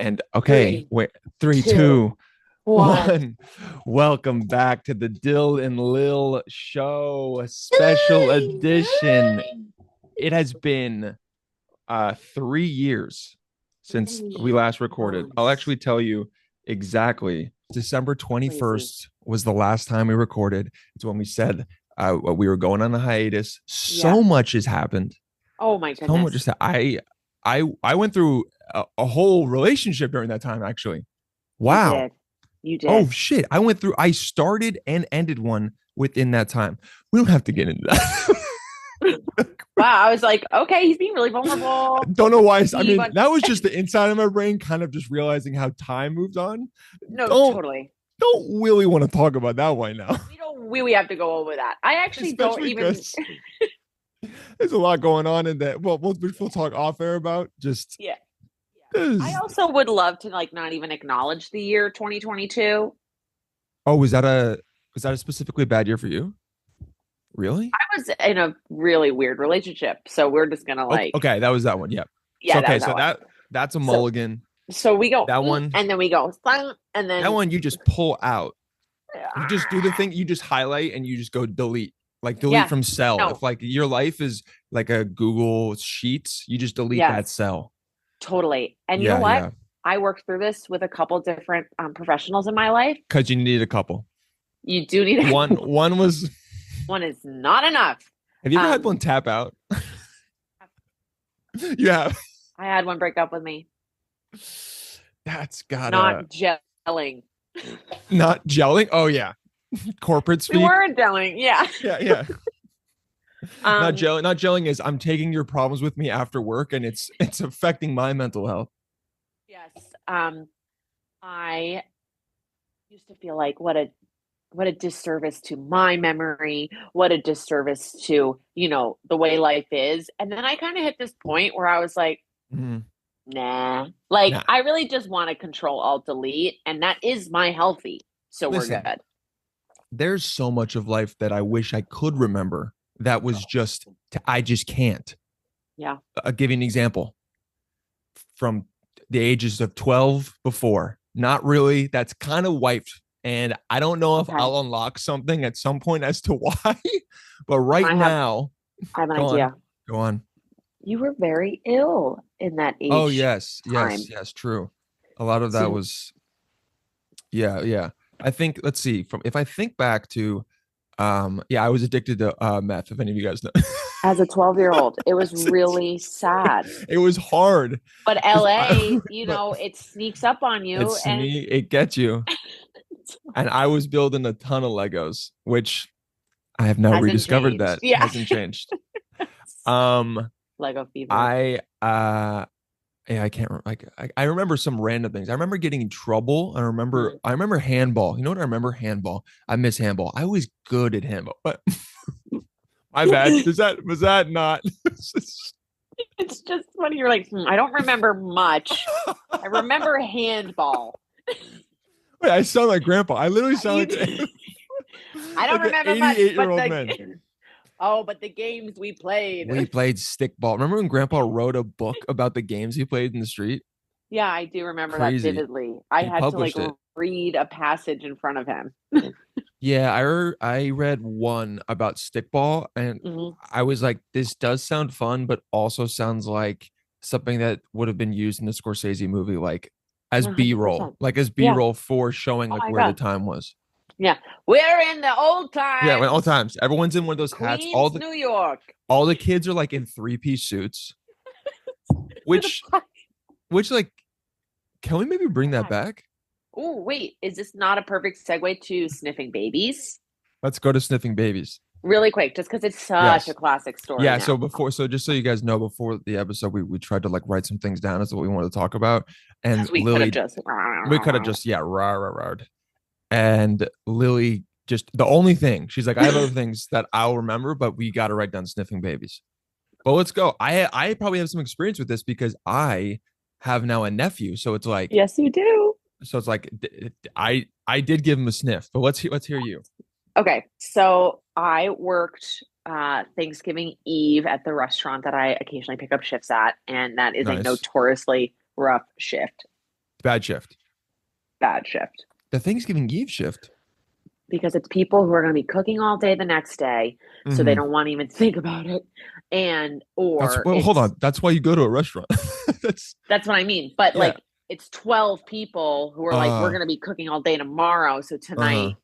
And okay, wait, three, Two, two, one. one. Welcome back to the Dyl and Lil show, a special edition. It has been 3 years since we last recorded. I'll actually tell you exactly. December Crazy. 21st was the last time we recorded. It's when we said we were going on a hiatus. Yeah. So much has happened. Oh my So much goodness. has I went through a whole relationship during that time, actually. You Wow. did. You Oh did. shit. I started and ended one within that time. We don't have to get into that. Wow. I was like, okay, he's being really vulnerable. Don't know why. I He mean, went, that was just the inside of my brain, kind of just realizing how time moved on. no, Don't totally. don't really want to talk about that right now. We don't really have to go over that. I actually don't Especially even, because there's a lot going on in that. Well, we'll talk off air about just yeah. I this. also would love to like not even acknowledge the year 2022. Oh, was that a specifically bad year for you? Really? I was in a really weird relationship. So we're just gonna Okay, like, okay, that was that one. Yeah. So yeah, that okay, was so that one. that's a So mulligan. so we go, That one, and then we go, and that then one you just pull out. You just do the thing, you just highlight and you just go delete. Like delete yeah, from cell. If no, like your life is like a Google Sheets, you just delete that yes. cell. Totally. And you know Yeah, what? yeah. I worked through this with a couple different professionals in my life. Because you need a couple. You do need One was. one is not enough. Have you ever had Um, one tap out? You have. I had one break up with me, That's not gotta gelling. not gelling. Oh yeah, corporate We speak. weren't gelling. Yeah. Yeah, yeah. Not Um, gelling. Not gelling is I'm taking your problems with me after work, and it's affecting my mental health. yes. I used to feel like what a disservice to my memory, what a disservice to, the way life is. And then I kind of hit this point where I was like, Mm, nah. Like nah, I really just want to control alt delete, and that is my healthy. So we're listen. good. There's so much of life that I wish I could remember. That was just I just can't. Yeah. I'll give you an example from the ages of 12 before. Not really. That's kind of wiped. And I don't know if Okay. I'll unlock something at some point as to why. But right I have now, I have an go on. idea. Go on. You were very ill in that Oh, age yes. Yes. time. Yes. True. A lot of that So was, yeah. Yeah. I think, let's see, from if I think back to, yeah, I was addicted to meth, if any of you guys know. as a 12-year-old, it was really sad. It was hard But because LA, but it sneaks up on you and it gets you. And I was building a ton of Legos, which I have now hasn't rediscovered changed. that Yeah. hasn't changed. Um, Lego fever. I yeah, I can't like I remember some random things. I remember getting in trouble. Mm. I remember handball. You know what I remember? Handball. I miss handball. I was good at handball, but my bad. Was that not? It's just funny. You're like, I don't remember much. I remember handball. Wait, I sound like grandpa. I literally You, sound like I don't like an remember much, 88-year but old man. but the games we played. We played stickball. Remember when grandpa wrote a book about the games he played in the street? Yeah, I do remember that Crazy. vividly. I He had to like published it. read a passage in front of him. Yeah, I read one about stickball and Hmm. I was like, this does sound fun, but also sounds like something that would have been used in the Scorsese movie, like as B-roll, 100%. like as Yeah. B-roll for showing Oh like my where the God. time was. Yeah. We're in the old Yeah, when all times. times everyone's in one of those hats. Queens, New York. All the kids are like in three-piece suits, To the which like can we maybe bring that back? Oh, wait. Is this not a perfect segue to sniffing babies? Let's go to sniffing babies. Really quick, just because it's such a Yes. classic story Yeah, so now. just so you guys know, before the episode, we tried to like write some things down as to what we wanted to talk about. And Because we could have Lily, just. we could have just, yeah, rah. And Lily just the only thing, she's like, I have other things that I'll remember, but we gotta write down sniffing babies. But let's go. I probably have some experience with this because I have now a nephew. So it's like, Yes, you do. I did give him a sniff, but let's hear you. Okay, so I worked Thanksgiving Eve at the restaurant that I occasionally pick up shifts at, and that is a Nice. notoriously rough shift. Bad shift. Bad shift. The Thanksgiving Eve shift. Because it's people who are going to be cooking all day the next day, so they Mm-hmm. don't want to even think about it. And That's or well, hold it's on. That's why you go to a restaurant. That's That's what I mean. But yeah. like it's 12 people who are like, we're Uh going to be cooking all day tomorrow, so uh-huh. tonight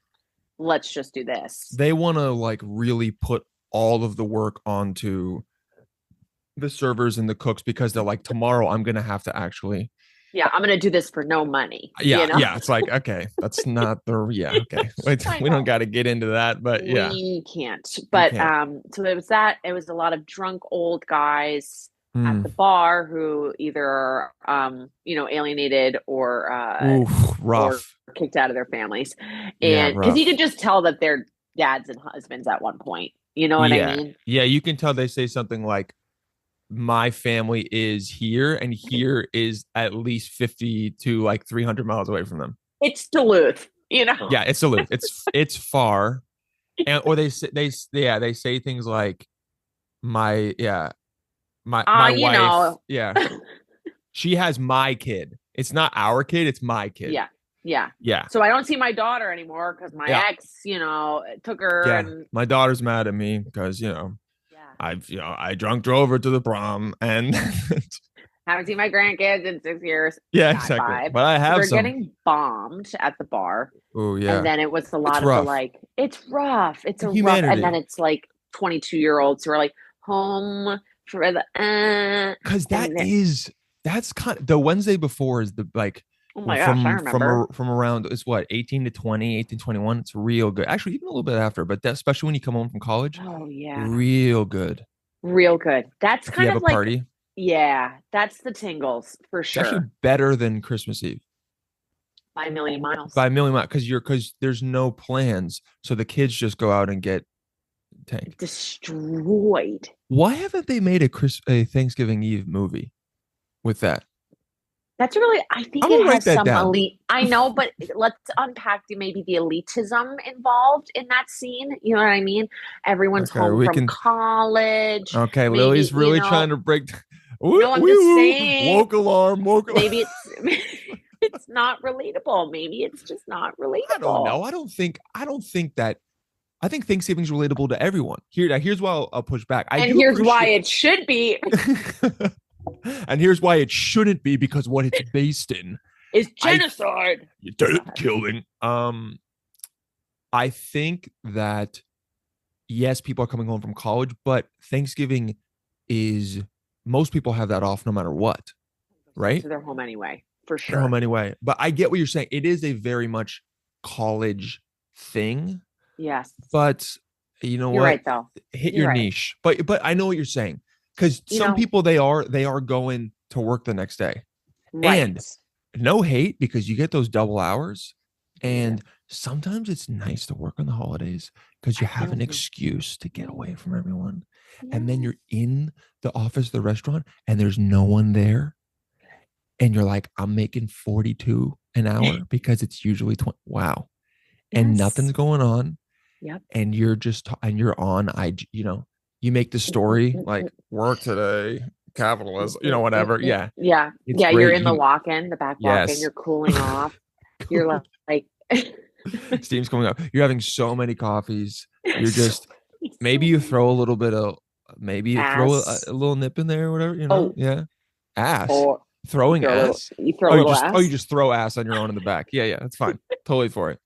let's just do this. They want to like really put all of the work onto the servers and the cooks because they're like, tomorrow I'm gonna have to actually. Yeah, I'm going to do this for no money, Yeah, yeah. It's like, okay, that's not the yeah, okay. I We don't know. gotta get into that, but yeah, We can't. we But can't. so it was that. It was a lot of drunk old guys at Mm. the bar who either alienated Ooh, or rough. kicked out of their families. Yeah, And because you could rough. just tell that they're dads and husbands at one point. You know what I Yeah. mean? Yeah, you can tell they say something like my family is here and here is at least 50 to like 300 miles away from them. It's Duluth, you know. Yeah, it's Duluth. It's far. And or they say things like my yeah, my You wife, know. yeah. She has my kid. It's not our kid, it's my kid. Yeah. Yeah. Yeah. So I don't see my daughter anymore because my Yeah. ex, took her Yeah. and My daughter's mad at me because, yeah. I drunk drove her to the prom and Haven't seen my grandkids in 6 years. yeah, That exactly. vibe. But I So have they're some. getting bombed at the bar. Oh, And yeah. then it was a It's lot of the rough. like, it's rough. It's a rough. And then Humanity. it's like 22-year-olds who are like, home for the, Because and that's kind of the Wednesday before is the like oh my gosh, I remember. from around it's what 18 to 20, 18 21. It's real good. Actually, even a little bit after, but that, especially when you come home from college, Oh, yeah. real good. Real good. That's If you kind have of a like, party, yeah, that's the tingles for it's actually sure. better than Christmas Eve By a million miles. by a million miles because there's no plans, so the kids just go out and get tanked. Destroyed. Why haven't they made a Thanksgiving Eve movie with that? That's really, I I'm think it gonna write has that some down. elite. I know, but let's unpack maybe the elitism involved in that scene. You know what I mean? Everyone's Okay, home we from can. college. Okay, Lily's Maybe, really trying to break. Woo, no, I'm just woo, saying, woke alarm, woke alarm. maybe it's not relatable. Maybe it's just not I don't relatable. know. I don't think that. I think Thanksgiving's relatable to everyone. Here's why I'll push back. I And do here's why appreciate, it should be and here's why it shouldn't be because what it's based in. is I genocide. killing. I think that yes, people are coming home from college, but Thanksgiving is most people have that off no matter what, right? So they're home anyway, for They're home sure. anyway. But I get what you're saying. It is a very much college thing, Yes. but you know You're what? right, though. Hit You're your right. niche. But I know what you're saying because You some know, people they are going to work the next day, right. and no hate because you get those double hours, You do. and sometimes it's nice to work on the holidays because you I have feel an you. excuse to get away from everyone, and then Yes. you're in the office, the restaurant, and there's no one there, and you're like, I'm making 42 an hour because it's usually 20. Wow, and Yes. nothing's going on Yep. and you're just and you're on you make the story like work today capitalism whatever, yeah, Yeah. it's Yeah. You're great. in the You walk-in, the back walk-in. yes. You're cooling off. You're Cool. like, Steam's coming up, you're having so many coffees, you're so, just maybe so you many throw a little bit of maybe you throw ass. a little nip in there or whatever, Oh, yeah, ass, or throwing ass. you throw Oh, a little you ass. just throw ass on your own in the back, yeah, yeah, that's fine, totally for it.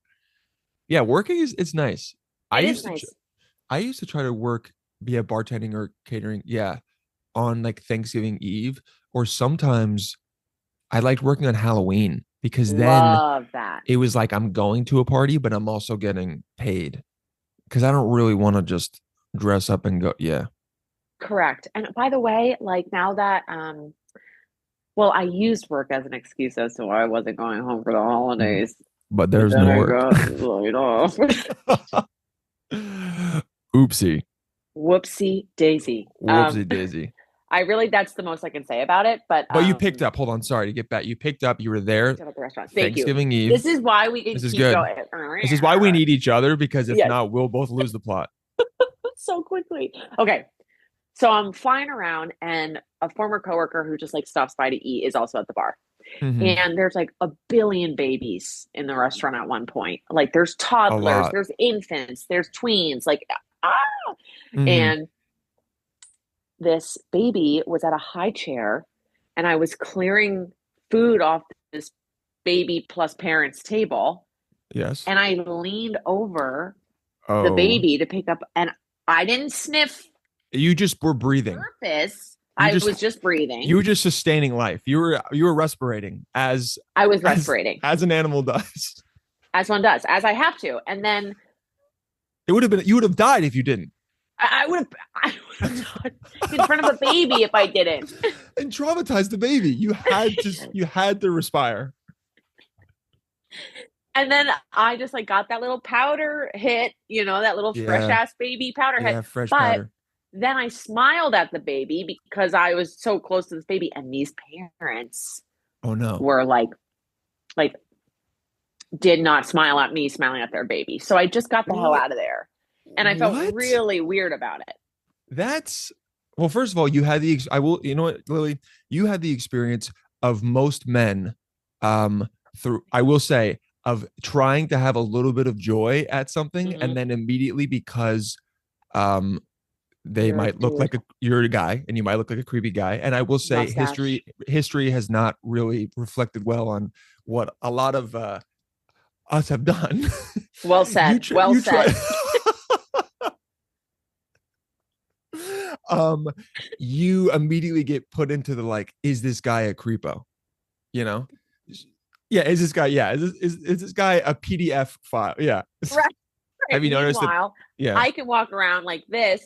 Yeah, working is it's nice. i It is used to nice. I used to try to work via bartending or catering. Yeah, on like Thanksgiving Eve, or sometimes I liked working on Halloween because then Love that. it was like I'm going to a party, but I'm also getting paid because I don't really want to just dress up and go. Yeah. Correct. And by the way, like now that well, I used work as an excuse as to why I wasn't going home for the Mhm. holidays, But but there's then no I work. got laid off. Oopsie. Whoopsie daisy. Whoopsie daisy. I really that's the most I can say about it, but But you picked up. Hold on. Sorry to get back. You picked up. You were there picked up at the restaurant. Thank you. Thanksgiving Eve. This is why we can This is keep good. going. This is why we need each other because if Yes, not, we'll both lose the plot. so quickly. Okay. So I'm flying around and a former coworker who just like stops by to eat is also at the bar. Hmm. And there's like a billion babies in the restaurant at one point. Like there's A toddlers, lot. there's infants, there's tweens, like ah. Hmm. And this baby was at a high chair and I was clearing food off this baby plus parents table Yes. and I leaned over the Oh, baby to pick up and I didn't sniff you just were breathing. surface. You I just was just you breathing. were just sustaining life. You were respirating I was as respirating as an animal does. as one does, as I have to. And then It would have been you would have died if you didn't. I would have I would have died in front of a baby if I didn't. And traumatize the baby. You had to respire. And then I just like got that little powder hit, that little fresh Yeah. ass baby powder hit. Yeah, fresh But powder. then I smiled at the baby because I was so close to this baby, and these parents Oh no. were like did not smile at me smiling at their baby. So I just got the hell What? out of there, and I felt What? really weird about it. That's well, first of all, you had I will, you know what, Lily, you had the experience of most men, through, I will say, of trying to have a little bit of joy at something, Mm-hmm. and then immediately because, um, they You're a might look dude, like you're a guy, and you might look like a creepy guy. And I will say, mustache. history has not really reflected well on what a lot of us have done. Well you said. tr- Well you try. said. um you immediately get put into the like, is this guy a creepo, you know? Yeah, is this guy, yeah, is this guy a PDF file? Yeah. Right. Have Right. you noticed that? Meanwhile, Yeah. I can walk around like this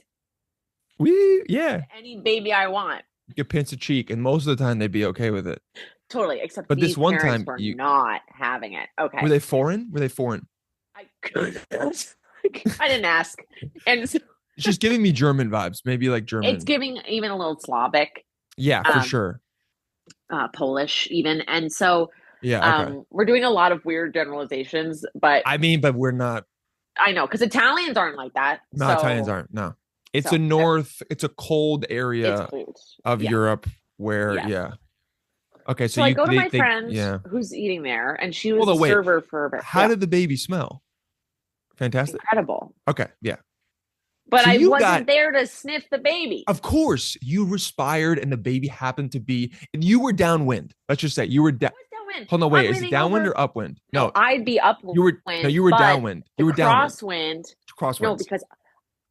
We yeah, to any baby I want. you could pinch a cheek, and most of the time they'd be okay with it. Totally. Except But this these one parents time, were you not having it. were Okay. they foreign? Were they foreign? I I didn't ask. And so It's just giving me German vibes, maybe like it's German. giving even a little Slavic, Yeah, for um, sure. Polish even. And so Yeah, okay. we're doing a lot of weird generalizations, but I mean, but we're not. I know because Italians aren't like that. No, Italians So aren't. No, it's a cold it's area cold. of Yeah. Europe where, Yes. yeah. Okay, so So I you go to my they friend yeah. who's eating there, and she Hold was a on, wait. server for a bit. How Yeah, did the baby smell? Fantastic. incredible. Okay, yeah. But So I you got, wasn't there to sniff the baby. of course, you respired, and the baby happened to be, and you were downwind. Let's just say you were down. What's downwind? Hold on, wait. I'm Is it leaning downwind over. or upwind? No, No, I'd be you were no, upwind, you were but downwind. the You were downwind. crosswind. No, Crosswinds. because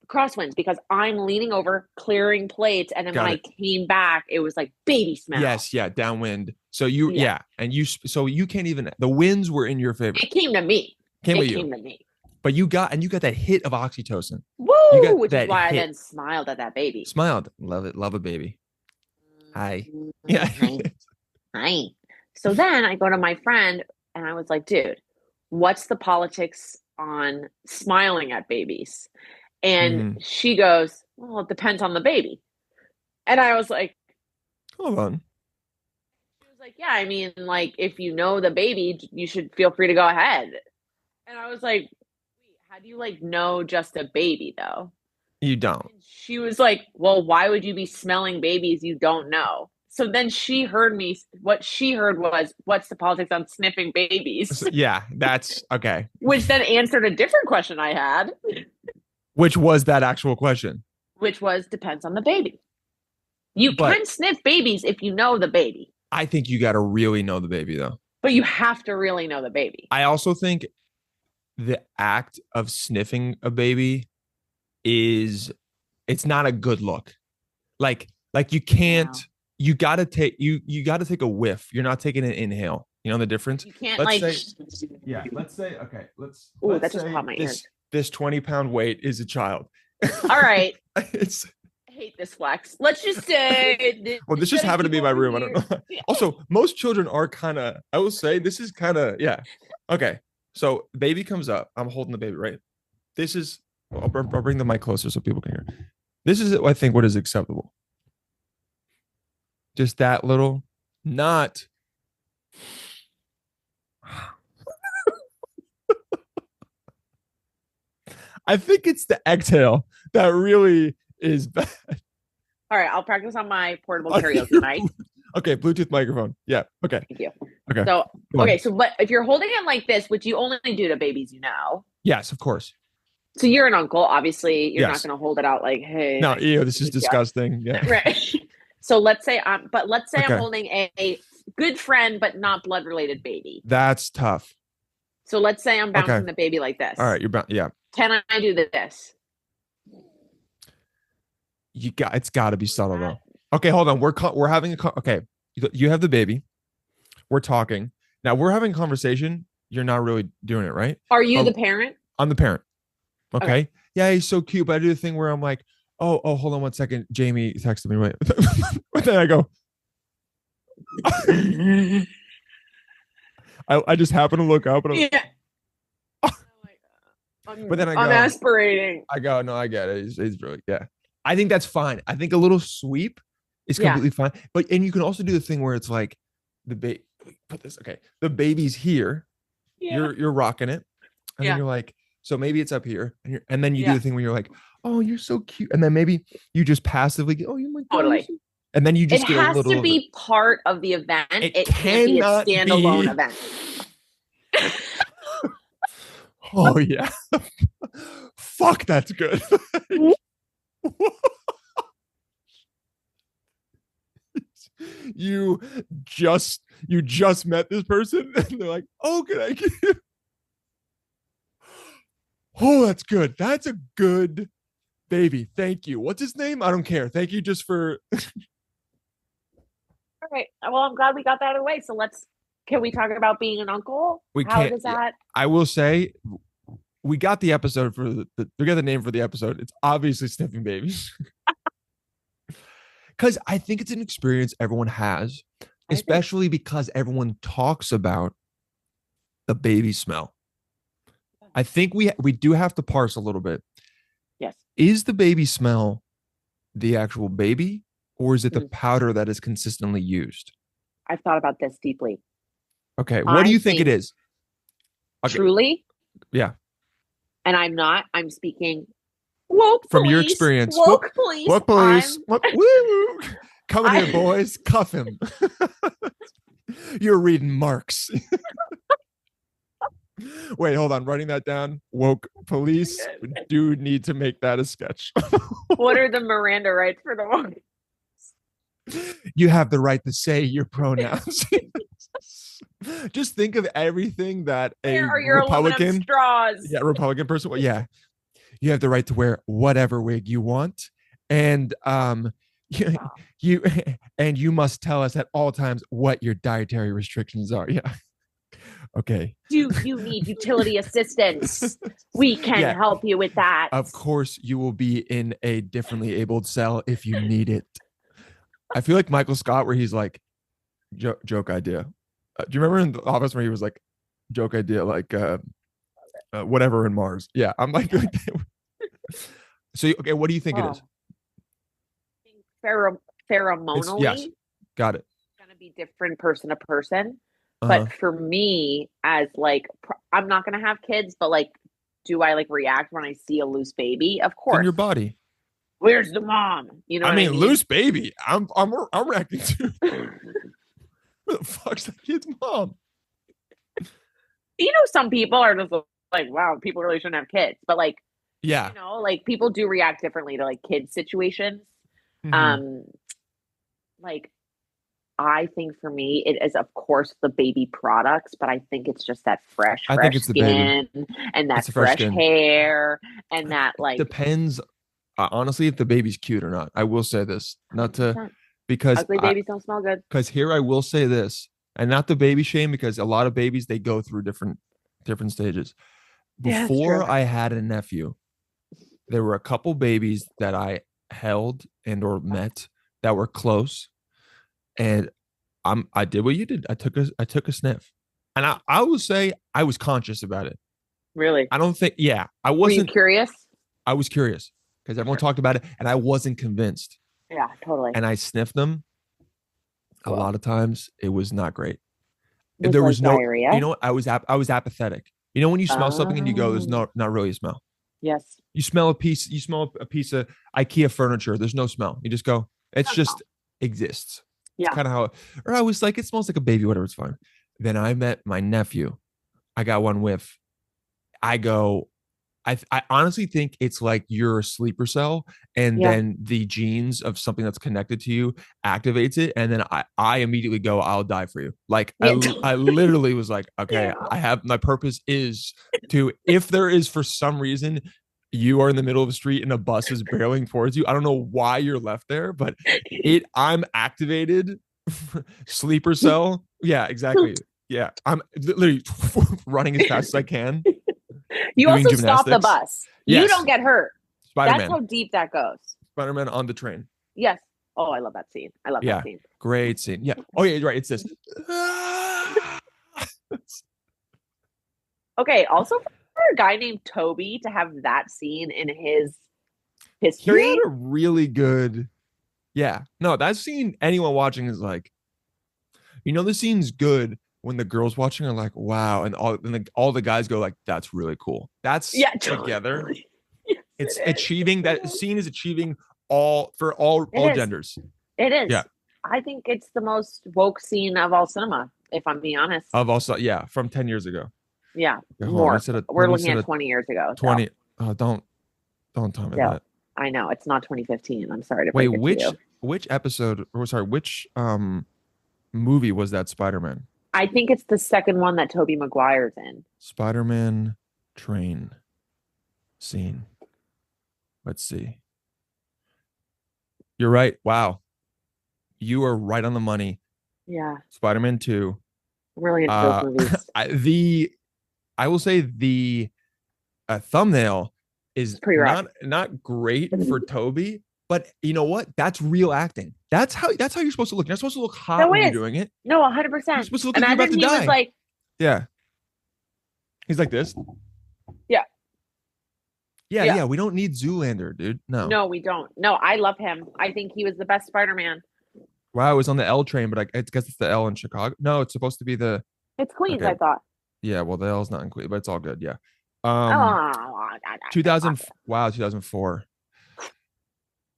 crosswinds because I'm leaning over clearing plates, and then when Got I it. came back, it was like baby smell. Yes, yeah, downwind. So you, Yeah, yeah, and so you can't even. The winds were in your favor. it came to me. Came It with you, came to me. but you got that hit of oxytocin. You Woo! got Which is that why I hit. then smiled at that baby. Smiled. Love it. Love a baby. Hi. Yeah. Hi. Hi. So then I go to my friend and I was like, dude, what's the politics on smiling at babies? And Hmm. she goes, well, it depends on the baby. And I was like, Hold on. she was like, yeah, I mean, like, if you know the baby, you should feel free to go ahead. And I was like, wait, how do you like know just a baby though? You don't. And she was like, well, why would you be smelling babies you don't know? So then she heard me. What she heard was, what's the politics on sniffing babies? Yeah, that's okay. Which then answered a different question I had, Which was that actual question? which was, depends on the baby. You But can sniff babies if you know the baby, I think you got to really know the baby, though. but you have to really know the baby. I also think the act of sniffing a baby it's not a good look. Like you can't. Wow. You got to take a whiff. You're not taking an inhale. You know the difference. You can't Let's like, say, yeah. Let's say, okay. oh, Let's that just say caught my ears. this 20-pound weight is a child. All right. It's I hate this flex. Let's just say. well, this just happened to be my room. I don't know. Yeah. Also, most children are kind of. I will say this is kind of, yeah. Okay, so baby comes up. I'm holding the baby, right? This is. I'll bring the mic closer so people can hear. This is, I think, what is acceptable. Just that little, not. I think it's the exhale that really is bad. All right, I'll practice on my portable On karaoke your mic. Okay, Bluetooth microphone. Yeah. Okay. Thank you. Okay. So, Go on. okay, so but if you're holding it like this, which you only do to babies, you know. Yes, of course. So you're an uncle, obviously. You're not Yes. going to hold it out like, "Hey, No, nice to ew, this is meet you." disgusting. Yeah. Right. So let's say I'm Okay. holding a good friend, but not blood related baby. That's tough. So let's say I'm Okay. bouncing the baby like All this. right. You're about, yeah. Can I do this? It's got to be subtle That- though. Okay. Hold on. We're having okay. You have the baby. We're talking. Now we're having a conversation. You're not really doing it, right? Are you the But parent? I'm the parent. Okay. Okay. Yeah, he's so cute. But I do the thing where I'm like, oh, hold on one second. Jamie texted me. Wait. But then I go, I just happen to look up and Yeah. but then I'm aspirating. no, I get it. It's really, yeah. I think that's fine. I think a little sweep is Yeah. completely fine. But and you can also do the thing where it's like the baby put this, okay. The baby's here. Yeah. You're rocking it. And Yeah. then you're like, so maybe it's up here. And then you do Yeah. the thing where you're like, oh, you're so cute. And then maybe you just passively get, oh, you're my God, Totally. you're so-" And then you It just get a has little to of be part of the event. It It can't be a cannot standalone be. event. Oh yeah. Fuck, that's good. you just met this person and they're like, oh, can I get you? Oh, that's good. That's a good baby. Thank you. What's his name? I don't care. Thank you just for All right. Well, I'm glad we got that out of the way. So can we talk about being an uncle? we How can't. does that? I will say we got the episode for we got the name for the episode. It's obviously sniffing babies. Because I think it's an experience everyone has, especially because everyone talks about the baby smell. I think we do have to parse a little bit. Yes. Is the baby smell the actual baby, or is it the Mm. powder that is consistently used? I've thought about this deeply. Okay, what do you think it think is? Okay, Truly, yeah, and I'm speaking woke from your police, experience. woke police. What police? I'm, What? Woo! Come in I- here, boys. Cuff him. You're reading Marx. Wait, hold on. Writing that down. Woke police do need to make that a sketch. what are the Miranda rights for the woke? You have the right to say your pronouns. Just think of everything that a Where are your aluminum Republican, straws? yeah, Republican person. Well, yeah, you have the right to wear whatever wig you want, and you, you and you must tell us at all times what your dietary restrictions are. Yeah. Okay. Do you need utility assistance? We can Yeah. help you with that. Of course, you will be in a differently abled cell if you need it. I feel like Michael Scott, where he's like, joke idea. Do you remember in The Office where he was like, joke idea, like whatever in Mars? Yeah, I'm like, so okay, what do you think it is? Pheromonally, yes, got it. it's gonna be different person to person. Uh-huh. But for me, as like, I'm not gonna have kids, but like, do I like react when I see a loose baby? Of It's course. in your body. Where's the mom? You know, I what mean, loose baby. I'm reacting to. Who the fuck's that kid's mom? You know, some people are just like, wow, people really shouldn't have kids. But like, Yeah. you know, like people do react differently to like kid situations. Mhm. Like I think for me, it is of course the baby products, but I think it's just that fresh I think it's the baby. skin and that It's the fresh fresh skin. hair and that like Depends, honestly, if the baby's cute or not. I will say this, not to 100%. because Ugly babies don't smell good. because here I will say this, and not the baby shame, because a lot of babies they go through different stages. Yeah, that's Before true. I had a nephew, there were a couple babies that I held and or met that were close, and I did what you did. I took a sniff, and I will say I was conscious about it. Really? I don't think, yeah, I Were you wasn't. curious? I was curious because everyone talked about it, and I wasn't convinced. Yeah, totally. And I sniffed them. A Cool. lot of times, it was not great. With, There like, was no, diarrhea? you know what? I was apathetic. You know when you smell something and you go, "There's Oh. not really a smell." Yes. You smell a piece. You smell a piece of IKEA furniture. There's no smell. You just go. It's No just smell. exists. Yeah. It's kind of how. Or I was like, it smells like a baby. Whatever. It's fine. Then I met my nephew. I got one whiff. I go, I honestly think it's like you're a sleeper cell, and Yeah. then the genes of something that's connected to you activates it, and then I immediately go, I'll die for you. Like Yeah. I literally was like, okay, Yeah. I have my purpose is to, if there is for some reason you are in the middle of the street and a bus is barreling towards you, I don't know why you're left there, but I'm activated. Sleeper cell. Yeah, exactly. Yeah, I'm literally running as fast as I can, You doing also stop the gymnastics. bus. You Yes, don't get hurt. Spider That's Man. how deep that goes. Spider Man on the train. Yes. Oh, I love that scene. I love that Yeah, scene. great scene. Yeah. Oh yeah, right. It's this. Okay. Also, for a guy named Toby to have that scene in his He had history. a really good. Yeah. No, that scene. Anyone watching is like, the scene's good when the girls watching are like, wow, and all the guys go like, that's really cool. That's Yeah. together. Totally. Yes, It's it is. achieving It that is. scene is achieving all for all It all is. genders. It Yeah. is. I think it's the most woke scene of all cinema, if I'm being honest. Of also, yeah, from 10 years ago. Yeah, Okay, hold on. more. We're Let me looking set at a 20 years ago. So, 20. Oh, don't tell me still, that. I know it's not 2015. I'm sorry to Wait, break it to you. which episode, or sorry, which movie was that Spider-Man? I think it's the second one that Toby Maguire's in. Spider-Man train scene. Let's see. You're right. Wow. You are right on the money. Yeah, Spider-Man 2. I'm really into those Uh movies. I will say the thumbnail is It's pretty rough. not great for Toby, but you know what? That's real acting. That's how you're supposed to look. You're not supposed to look hot No, when it you're is. doing it. No, You're 100%. supposed to look like you're about Imagine to he was die. like, Yeah. He's like this. yeah, Yeah, yeah. yeah. We don't need Zoolander, dude. No. No, we don't. No, I love him. I think he was the best Spider-Man. Wow, I was on the L train, but I guess it's the L in Chicago. No, it's supposed to be the It's Queens, okay. I thought. Yeah, well, the L's not included, but it's all good. Yeah. Oh, 2000. Wow, 2004.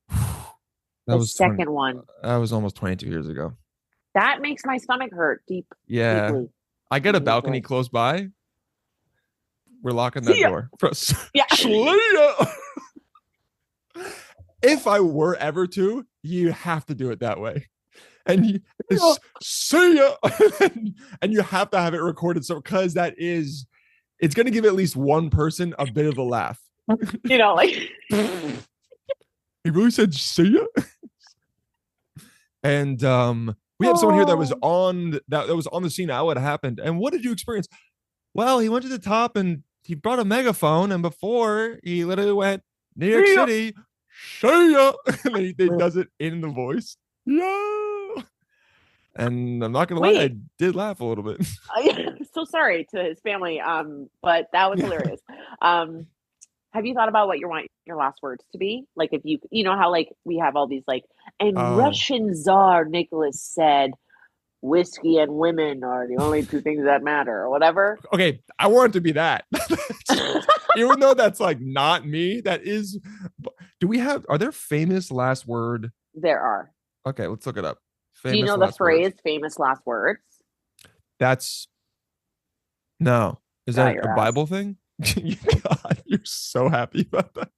That the was 20. second one. That was almost 22 years ago. That makes my stomach hurt Yeah. deeply. I got a balcony Deeply. close by. We're locking that See ya. door. Yeah. If I were ever to, you have to do it that way. And see ya. And you have to have it recorded. So, because it's going to give at least one person a bit of a laugh. Like. He really said see ya. And we have someone here that was on that was on the scene how it happened. And what did you experience? Well, he went to the top and he brought a megaphone, and before he literally went New York City, see ya. And then he does it in the voice. Yeah. And I'm not gonna lie, I did laugh a little bit. So sorry to his family, but that was hilarious. Have you thought about what you want your last words to be? Like, if you know how like we have all these like, and Russian Tsar Nicholas said, whiskey and women are the only two things that matter, or whatever. Okay, I want it to be that. Even though that's like not me, that is. Are there famous last word? There are. Okay, let's look it up. Famous Do you know the phrase famous last words? No. Is that a Bible thing? God, you're so happy about that.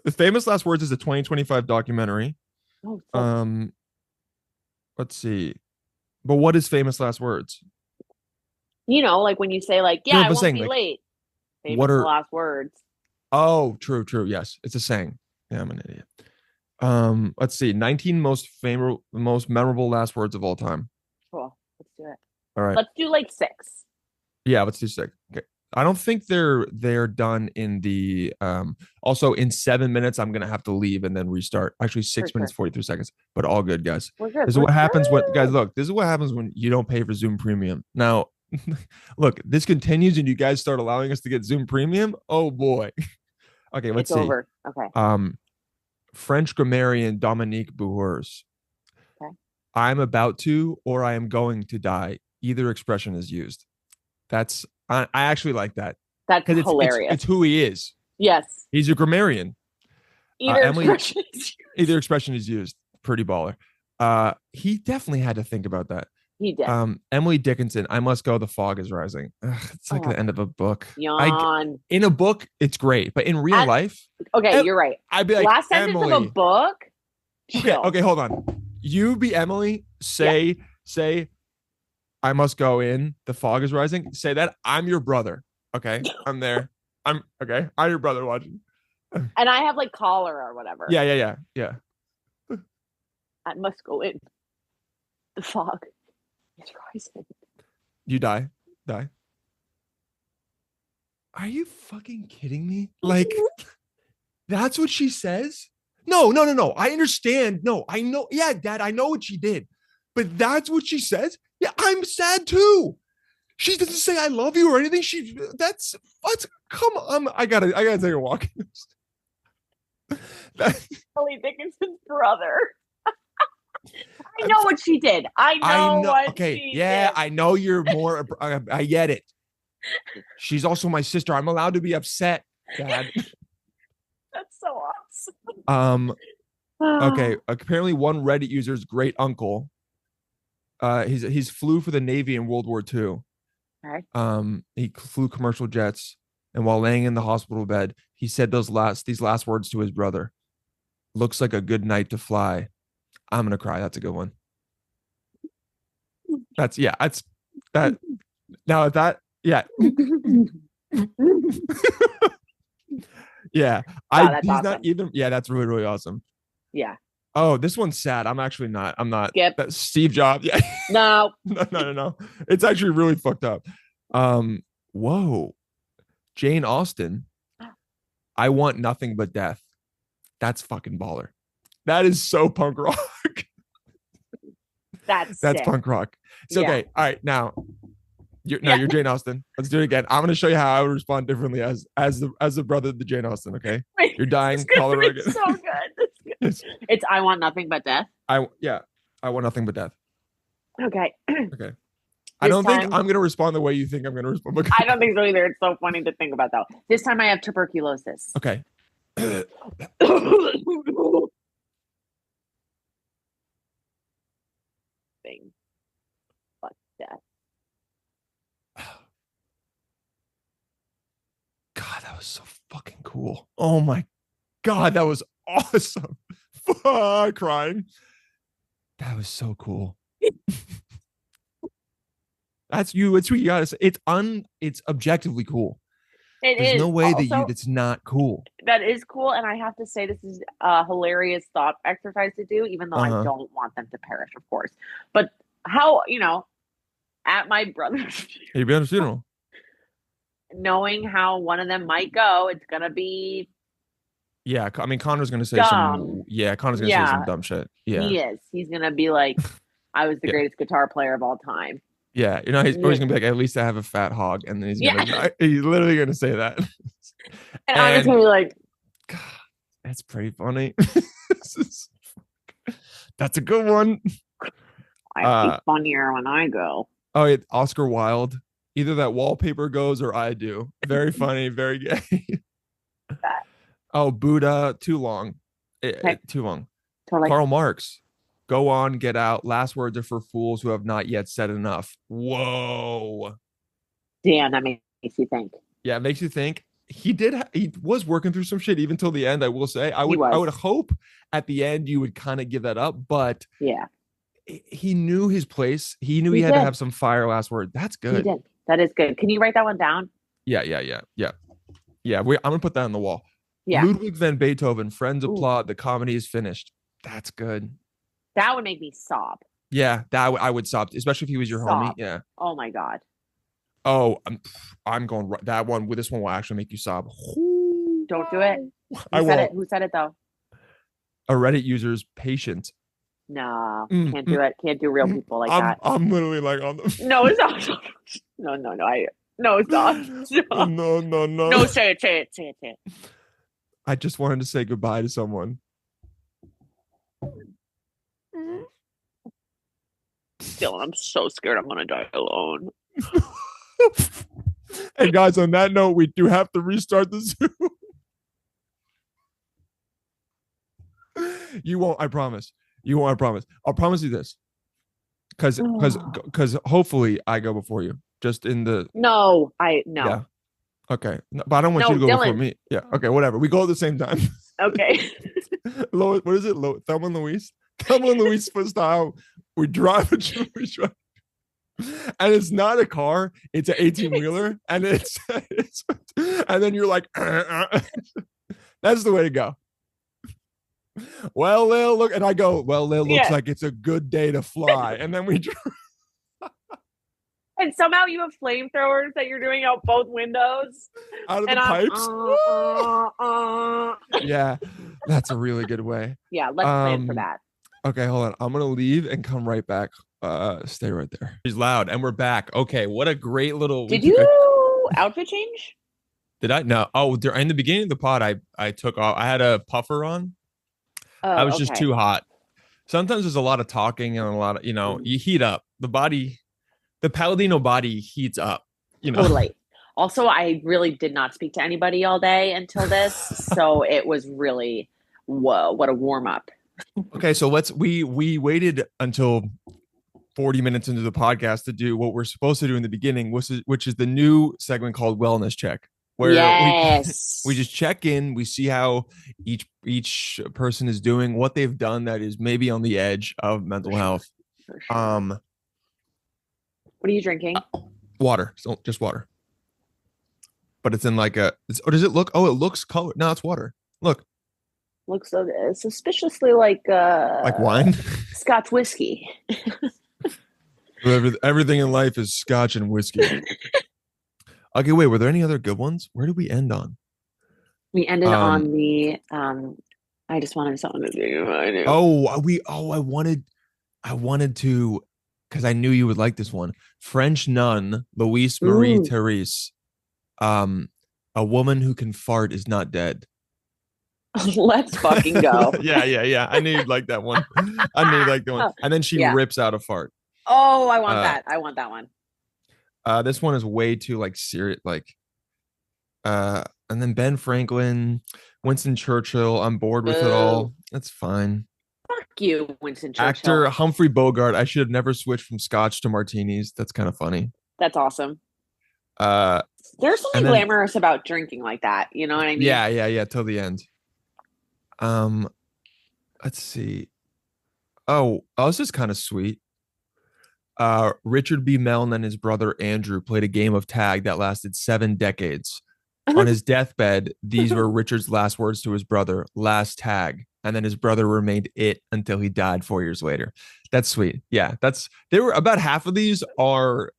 The Famous Last Words is a 2025 documentary. Oh, let's see. But what is Famous Last Words? Like when you say like, yeah, I won't be late. Famous last words. Oh, true. Yes, it's a saying. Yeah, I'm an idiot. Let's see. 19 most memorable last words of all time. Cool. Let's do it. All right. Let's do like 6. Yeah, let's do 6. Okay. I don't think they're done in the also in 7 minutes I'm gonna have to leave and then restart. Actually 6 minutes 43 seconds, but all good, guys. We're good. This is what happens when you don't pay for Zoom Premium. Now look, this continues and you guys start allowing us to get Zoom Premium. Oh boy. Okay, let's see. Over. Okay. French grammarian Dominique Bouhurs. Okay. I'm about to or I am going to die. Either expression is used. I actually like that. That's hilarious. It's who he is. Yes. He's a grammarian. Either expression is used. Pretty baller. He definitely had to think about that. He did. Emily Dickinson, I must go. The fog is rising. Ugh, it's like Oh, the end of a book. yawn. In a book, it's great, but in real And life, okay, you're right. I'd be like Last sentence of a Emily. book. Okay, Chill. okay, hold on. You be Emily. Yeah. Say, I must go in. The fog is rising. Say that I'm your brother. Okay, I'm there. I'm okay. I'm your brother watching. And I have like collar or whatever. Yeah. I must go in. The fog is rising. You die. Are you fucking kidding me? Like, that's what she says? No. I understand. No, I know. Yeah, Dad, I know what she did. But that's what she says? Yeah, I'm sad too. She doesn't say I love you or anything. That's what's come on. I gotta take a walk. Emily Dickinson's brother. I know what she did. I know what okay, she yeah, did. I know you're more. I get it. She's also my sister. I'm allowed to be upset, Dad. That's so awesome. Okay. Apparently, one Reddit user's great uncle. He's flew for the Navy in World War II. Okay. He flew commercial jets, and while laying in the hospital bed, he said these last words to his brother. Looks like a good night to fly. I'm gonna cry. That's a good one. That's that. Now that yeah. Yeah. He's awesome. Not even that's really, really awesome. Yeah. Oh, this one's sad. I'm actually not. I'm not. Skip. That's Steve Jobs. Yeah. No. No. It's actually really fucked up. Whoa. Jane Austen. I want nothing but death. That's fucking baller. That is so punk rock. That's sick. Punk rock. It's okay. All right, now you're Jane Austen. Let's do it again. I'm gonna show you how I would respond differently as the brother to Jane Austen. Okay, wait, you're dying. Call her again. So good. It's I want nothing but death. I want nothing but death. Okay. Okay. I don't think I'm gonna respond the way you think I'm gonna respond. I don't think so either. It's so funny to think about though. This time I have tuberculosis. Okay. Thing. Fuck death. God, that was so fucking cool. Oh my God, that was awesome. Crying. That was so cool. That's you. It's what you gotta say. It's objectively cool. There's no way that it's not cool. That is cool, and I have to say this is a hilarious thought exercise to do, even though I don't want them to perish, of course. But how, at my brother's you'd be on a funeral. Knowing how one of them might go, it's gonna be I mean, Connor's gonna say some say some dumb shit. Yeah. He is. He's gonna be like, I was the greatest guitar player of all time. Yeah, he's always gonna be like, at least I have a fat hog, and then he's literally gonna say that. And I'm just gonna be like, God, that's pretty funny. That's a good one. I'd be funnier when I go. Oh, Oscar Wilde. Either that wallpaper goes or I do. Very funny, very gay. Oh, Buddha, too long. Too long. Totally. Karl Marx. Go on, get out. Last words are for fools who have not yet said enough. Whoa. Damn, that makes you think. Yeah, it makes you think. He was working through some shit even till the end, I will say. I would hope at the end you would kind of give that up, but yeah. He knew his place. He knew he had to have some fire last word. That's good. He did. That is good. Can you write that one down? Yeah. I'm gonna put that on the wall. Yeah. Ludwig van Beethoven, friends applaud. The comedy is finished. That's good. That would make me sob. Yeah, I would sob, especially if he was your homie. Yeah. Oh my God. Oh, I'm going that one. This one will actually make you sob. Don't do it. Who said it though? A Reddit user's patient. No, can't do it. Can't do real people like that. I'm literally like on the. No, it's not. No. No, it's not. No. No, say it. I just wanted to say goodbye to someone. Dylan, I'm so scared I'm gonna die alone. Hey guys, on that note, we do have to restart the Zoom. You won't, I promise. You want? I promise. I'll promise you this, because hopefully I go before you. Just in the No, I no. yeah. Okay, no, but I don't want you No, to go before Dylan. me. Yeah. Okay. Whatever. We go at the same time. Okay. Lois, what is it? Thelma and Louise. Thelma and Louise style. We drive we drive, and it's not a car. It's an 18-wheeler, and it's and then you're like, that's the way to go. Well, Lil, look, and I go, well, Lil, looks Yeah. like it's a good day to fly, and then we drive And somehow you have flamethrowers that you're doing out both windows. out of the And I'm pipes. Yeah, that's a really good way. Yeah, let's plan for that. Okay, hold on. I'm gonna leave and come right back. Stay right there. He's loud, and we're back. Okay, what a great little. Did you outfit change? Did I? No. Oh, in the beginning of the pod, I took off. I had a puffer on. Oh, I was just too hot. Sometimes there's a lot of talking and a lot of, you heat up. The body, the Palladino body heats up. Totally. Also, I really did not speak to anybody all day until this, so it was really, whoa, what a warm up. Okay, so we waited until 40 minutes into the podcast to do what we're supposed to do in the beginning, which is the new segment called Wellness Check, where we just check in, we see how each person is doing, what they've done that is maybe on the edge of mental health. For sure. What are you drinking? Water, so just water. But it's in like does it look? Oh, it looks colored. No, it's water. Look. Looks suspiciously like wine, Scotch whiskey. Everything in life is Scotch and whiskey. Okay, wait. Were there any other good ones? Where did we end on? We ended on the. I just wanted something to do. I wanted to, because I knew you would like this one. French nun Louise Marie Therese. A woman who can fart is not dead. Let's fucking go. Yeah. I knew you'd like that one. And then she rips out a fart. Oh, I want that. I want that one. This one is way too like serious, and then Ben Franklin, Winston Churchill. I'm bored with it all. That's fine. Fuck you, Winston Churchill. Actor Humphrey Bogart. I should have never switched from scotch to martinis. That's kind of funny. That's awesome. There's something glamorous about drinking like that. You know what I mean? Yeah. Till the end. Let's see. Oh, this is kind of sweet. Richard B. Mellon and his brother Andrew played a game of tag that lasted 7 decades. On his deathbed, these were Richard's last words to his brother, last tag. And then his brother remained it until he died 4 years later. That's sweet. Yeah, they were about half of these are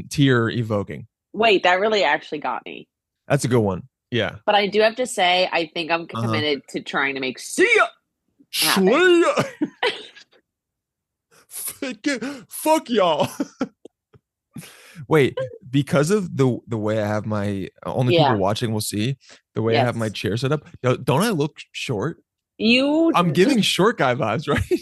tear evoking. Wait, that really actually got me. That's a good one. Yeah. But I do have to say, I think I'm committed to trying to make see ya. Fuck y'all. Wait, because of the way I have my people watching will see the way I have my chair set up. Don't I look short? I'm giving short guy vibes, right?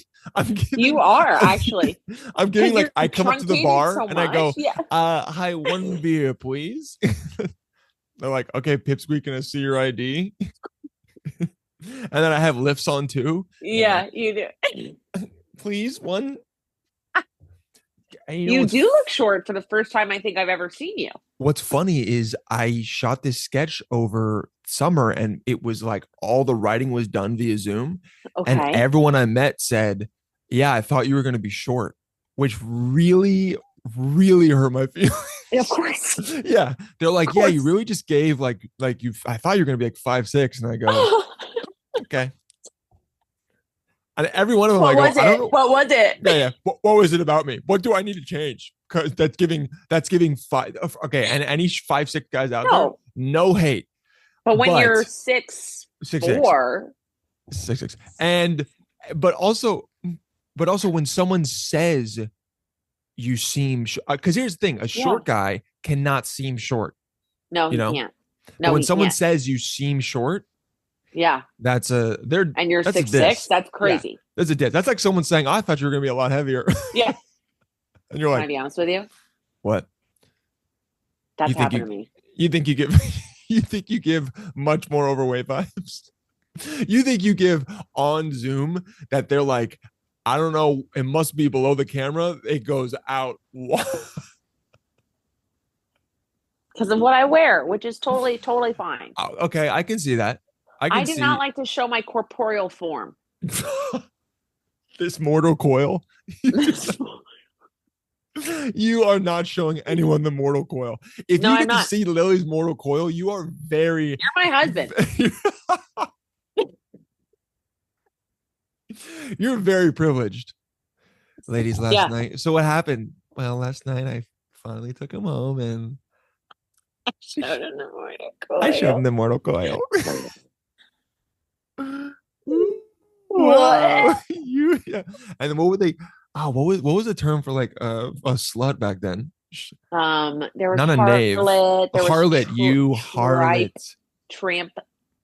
You are actually. I'm giving like I come up to the bar and I go, hi, 1 beer, please. They're like, okay, Pipsqueak, can I see your ID? And then I have lifts on too. Yeah, you do. Please, one. You do look short for the first time I think I've ever seen you. What's funny is I shot this sketch over summer and it was like all the writing was done via Zoom. Okay. And everyone I met said, yeah, I thought you were going to be short, which really, really hurt my feelings. Of course. Yeah. They're like, yeah, you really just gave I thought you were going to be like 5'6". And I go, okay. And every one of them, I don't know. What was it? Yeah. What was it about me? What do I need to change? Because that's giving 5. Okay, and any 5'6" guys out there, no hate. But when you're 6'4", 6'6", and but also when someone says you seem, because here's the thing, a short guy cannot seem short. No, he can't. No, but when someone says you seem short. Yeah, that's and you're 6'6". That's crazy. Yeah, that's a diss. That's like someone saying, "I thought you were going to be a lot heavier." Yeah, and you're like, "Can I be honest with you?" What? That's happened to me. You think you give much more overweight vibes? You think you give on Zoom that they're like, I don't know, it must be below the camera. It goes out. Because of what I wear, which is totally, totally fine. Okay, I can see that. I I can do not see like to show my corporeal form. this mortal coil. You are not showing anyone the mortal coil. If No, you I'm get to not. see Lily's mortal coil, you are very, You're my husband. you're very privileged. Ladies, last Yeah. night. So what happened? Well, last night I finally took him home and I don't know where to I showed him coil. the mortal coil. What? Wow. You yeah. And then what would they what was the term for like a slut back then? There was Not a knave. harlot. There was Harlot, you tripe, harlot. tramp.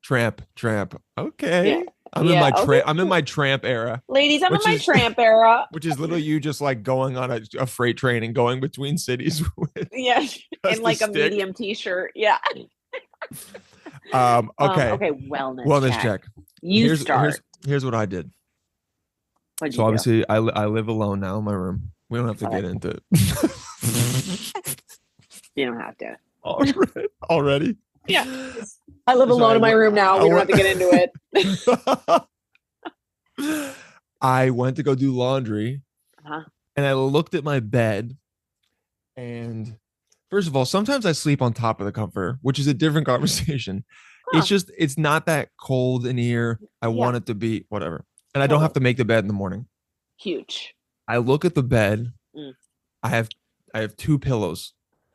Tramp. Yeah. Okay. Yeah. Okay. I'm in my tramp era, Ladies, I'm in which my is tramp era. which is literally you just like going on a freight train and going between cities with Yeah. And just a like a stick. medium t-shirt. Yeah. Okay. Okay. Wellness Wellness check. check. You Here's start. here's here's what I did. What'd So you do? obviously I live alone now in my room. We don't have to Love get it. into it. You don't have to. Already. Yeah. I live So alone in my room now. We don't have to get into it. I went to go do laundry Uh-huh. and I looked at my bed. And first of all, sometimes I sleep on top of the comforter, which is a different conversation. Huh. It's not that cold in here. I Yeah. want it to be whatever. And I don't have Totally. to make the bed in the morning. Huge. I look at the bed. Mm. I have I have two pillows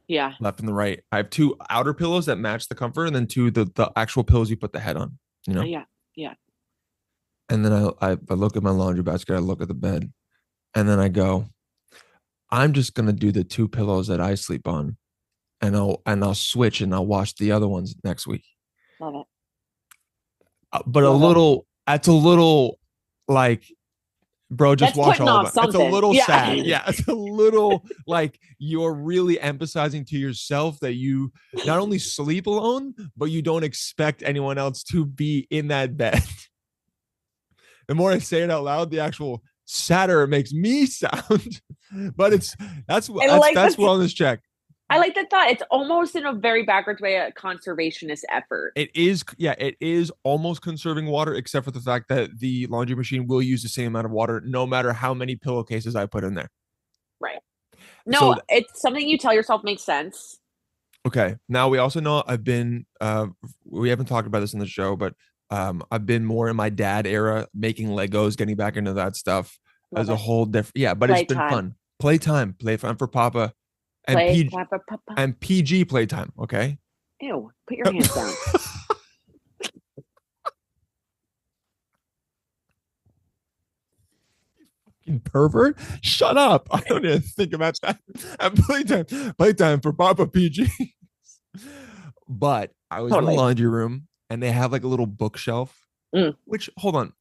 Yeah. left and the right. I have two outer pillows that match the comfort, and then two the actual pillows you put the head on, you know? Yeah. Yeah. And then I look at my laundry basket, I look at the bed, and then I go, I'm just gonna do the two pillows that I sleep on, and I'll switch and I'll wash the other ones next week. Love it. But Love it. that's a little like, bro, just That's wash putting all of off them. It's a something. little Yeah. sad. Yeah, it's a little like you're really emphasizing to yourself that you not only sleep alone, but you don't expect anyone else to be in that bed. The more I say it out loud, the actual sadder it makes me sound. But that's I like that's that. wellness check. I like that thought. It's almost in a very backwards way a conservationist effort. It is, yeah, it is almost conserving water, except for the fact that the laundry machine will use the same amount of water, no matter how many pillowcases I put in there. Right. So, No, it's something you tell yourself makes sense. okay. Now we also know we haven't talked about this in the show, but I've been more in my dad era, making Legos, getting back into that stuff as Love a it. whole different, yeah, but it's been Playtime. fun. Play fun for Papa and Play. PG and PG playtime. Okay. Ew. Put your hands down. Pervert, shut up. I don't even think about that. And playtime for Papa PG. But I was in the Totally. laundry room and they have like a little bookshelf, Mm. which hold on.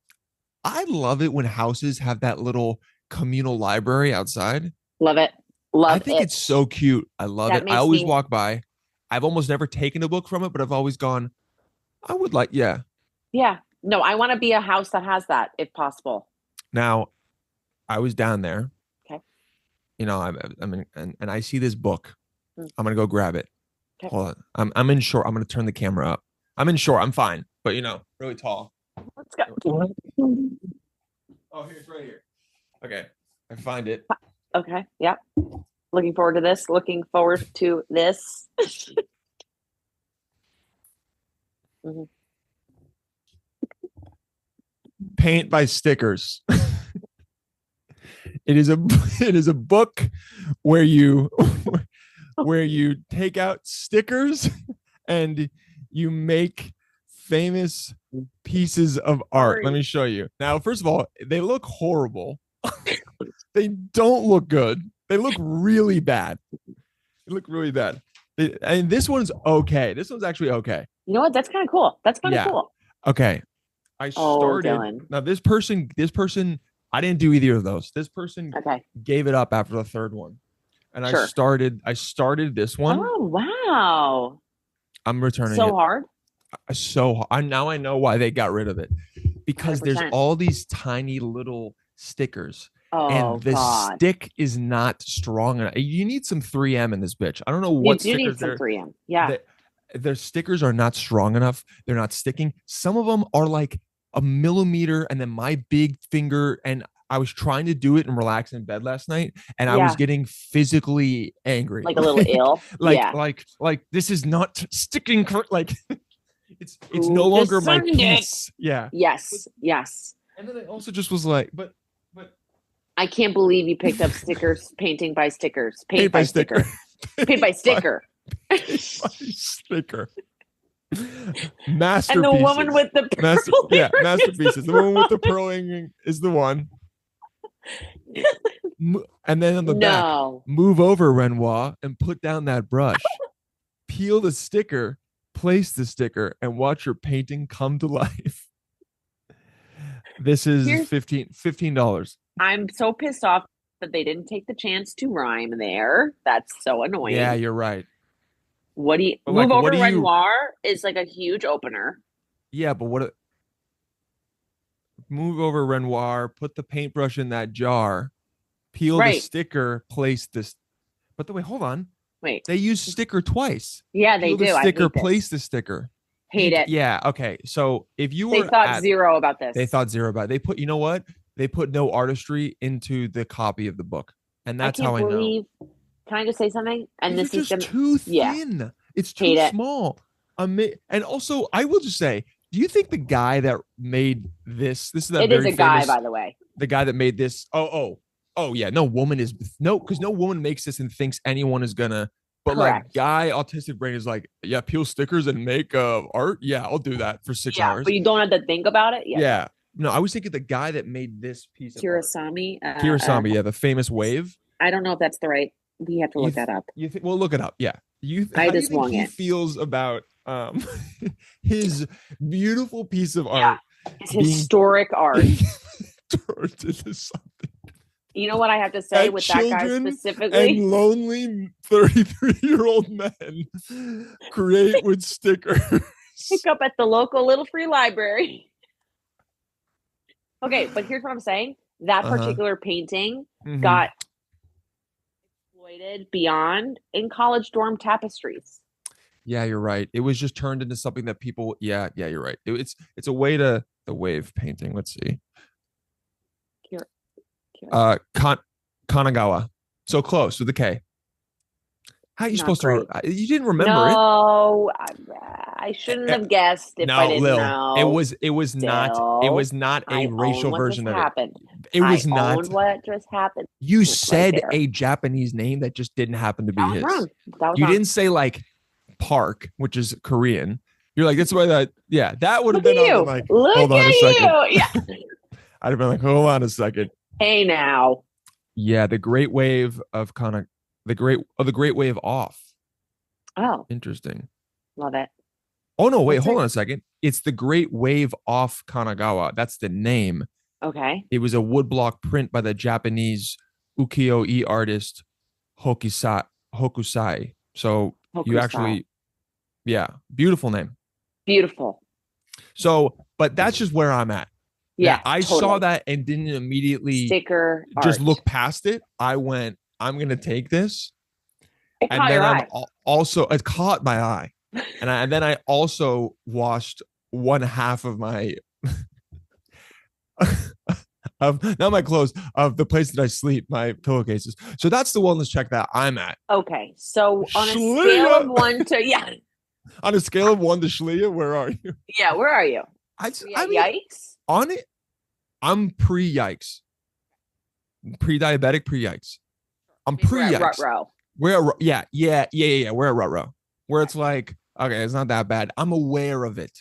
I love it when houses have that little communal library outside. Love it. I Love think it. it's so cute. I love That it. I makes always me. walk by. I've almost never taken a book from it, but I've always gone, I would like, yeah. Yeah. No, I want to be a house that has that if possible. Now, I was down there. Okay. You know, I mean, and I see this book. Mm. I'm gonna go grab it. Okay. Hold on. I'm in short. I'm gonna turn the camera up. I'm in short. I'm fine, but you know, really tall. Let's go. Oh, here's right here. Okay, I find it. Okay. Yep. Looking forward to this. Looking forward to this. Mm-hmm. Paint by Stickers. It is a book where you take out stickers and you make famous pieces of art. Let me show you. Now, first of all, they look horrible. They don't look good. They look really bad. They look really bad. And this one's okay. This one's actually okay. You know what? That's kind of cool. That's kind of Yeah. cool. Okay. I started. Dylan. Now this person, I didn't do either of those. This person Okay. gave it up after the third one. And Sure. I started this one. Oh, wow. I'm returning So it. hard. So I now I know why they got rid of it, because there's 100%. all these tiny little stickers, and Oh the God. stick is not strong enough. You need some 3M in this bitch. I don't know You what do need stickers some they're 3M. Yeah. that their stickers are not strong enough. They're not sticking. Some of them are like a millimeter, and then my big finger. And I was trying to do it and relax in bed last night, and I was Yeah. getting physically angry. Like a little ill. Yeah. Like this is not sticking. Like it's no Who longer my discerned it? piece. Yeah. Yes. Yes. And then I also just was like, but I can't believe you picked up stickers, painting by stickers, paint paint by by sticker. sticker, paint by By sticker. sticker. And the woman Masterpieces. with the pearl Yeah, earrings masterpieces. The one with the pearling is the one. And then on the back, No. move over, Renoir, and put down that brush. Peel the sticker, place the sticker, and watch your painting come to life. This is Here's, $15. I'm so pissed off that they didn't take the chance to rhyme there. That's so Yeah, annoying. you're right. What do you But move like, what over do you? Renoir is like a huge opener. Yeah, but what? Move over, Renoir. Put the paintbrush in that jar. Peel the Right. sticker. Place this. But the way, hold on. Wait. They use sticker twice. Yeah, they Peel the do. I sticker. hate this. Place the sticker. Hate it. Yeah. Okay. So if you They were thought at, zero about this. they thought zero about it. They put. You know what? They put no artistry into the copy of the book, and I that's can't how I know. believe. Can I just say something? And These are this is just gonna, too yeah, thin. It's too hate it. small. And also, I will just say, do you think the guy that made this is that It is very a guy, famous, by the way. the guy that made this? Oh yeah, no woman is no, because no woman makes this and thinks anyone is gonna. But like, Correct. guy autistic brain is like, yeah, peel stickers and make art. Yeah, I'll do that for six Yeah, hours. but you don't have to think about it. Yeah, yeah. Yeah, no, I was thinking the guy that made this piece of art, Kirasami. Kirasami, yeah, the famous wave. I don't know if that's the right. We have to You look that up. you think? Well, look it up. Yeah, I how do you just think wung he it. feels about his beautiful piece of Yeah, art it's being historic art. turned into something You know what I have to say that with that guy children specifically? and lonely 33-year-old men create with stickers? Pick up at the local little free library. Okay, but here's what I'm saying. That particular painting got exploited beyond in college dorm tapestries. Yeah, you're right. It was just turned into something that people. Yeah, you're right. It's a way to the wave painting. Let's see. Kanagawa. So close with the K. How are you Not supposed great. to? You didn't remember it. No, I shouldn't have guessed if I No, didn't Lil. know. It was not a I racial own what version just of it. happened. It was I not. owned what just happened. You It's right said there. a Japanese name that just didn't happen to be That was his. wrong. That was You wrong. didn't say like Park, which is Korean. You're like, that's why that. Yeah, that would have Look been at you. like, Look hold on at a second. you. Yeah. I'd have been like, hold on a second. Hey now. Yeah, the Great Wave of the Great Wave off. Oh, Interesting. love it. Oh no, wait, What's hold it? on a second. It's the Great Wave off Kanagawa. That's the name. Okay. It was a woodblock print by the Japanese ukiyo-e artist Hokusai. So you Hokusai. actually, yeah, beautiful name. Beautiful. So, but that's just where I'm at. Yeah, Now, I totally. saw that and didn't immediately Sticker just art. look past it. I went, I'm gonna take this. It And caught then your I'm eye. also, it caught my eye. And then I also washed one half of my of not my clothes, of the place that I sleep, my pillowcases. So that's the wellness check that I'm at. Okay, so on a Shlia. scale of 1 to On a scale of 1 to Shlia, where are you? yeah, where are you? I Yeah, mean, yikes. on it, I'm pre-yikes. Pre-diabetic, pre-yikes. I'm pre-yikes. Rut row. We're at, yeah. We're at rut row. Where it's like, okay, it's not that bad. I'm aware of it.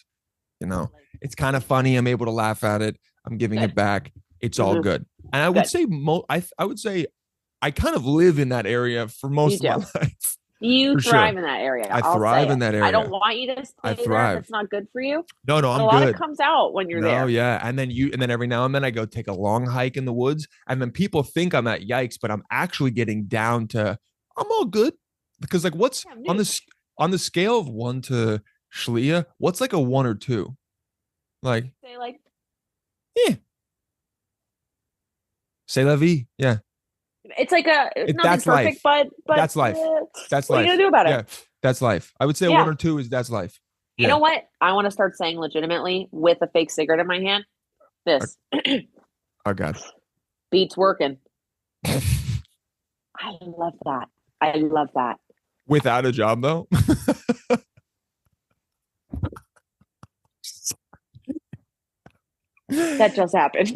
You know, it's kind of funny. I'm able to laugh at it. I'm giving it back. It's all good. And I would say, I would say, I kind of live in that area for most of my life. You thrive in that area. I thrive in that area. I don't want you to stay there. It's not good for you. No, I'm good. A lot comes out when you're there. No, yeah. And then every now and then I go take a long hike in the woods. And then people think I'm at yikes, but I'm actually getting down to I'm all good. Because like what's on the scale of 1 to Schlia? What's like a one or two? Like, Say like yeah, c'est la vie. Yeah. it's like a nothing That's perfect, life. but That's life. That's what are you gonna life. do about it? Yeah, that's life. I would say a one Yeah. or two is that's life. You know Yeah. what? I want to start saying legitimately with a fake cigarette in my hand. Oh, This oh God. beats working. I love that. I love that. Without a job though. That just happened.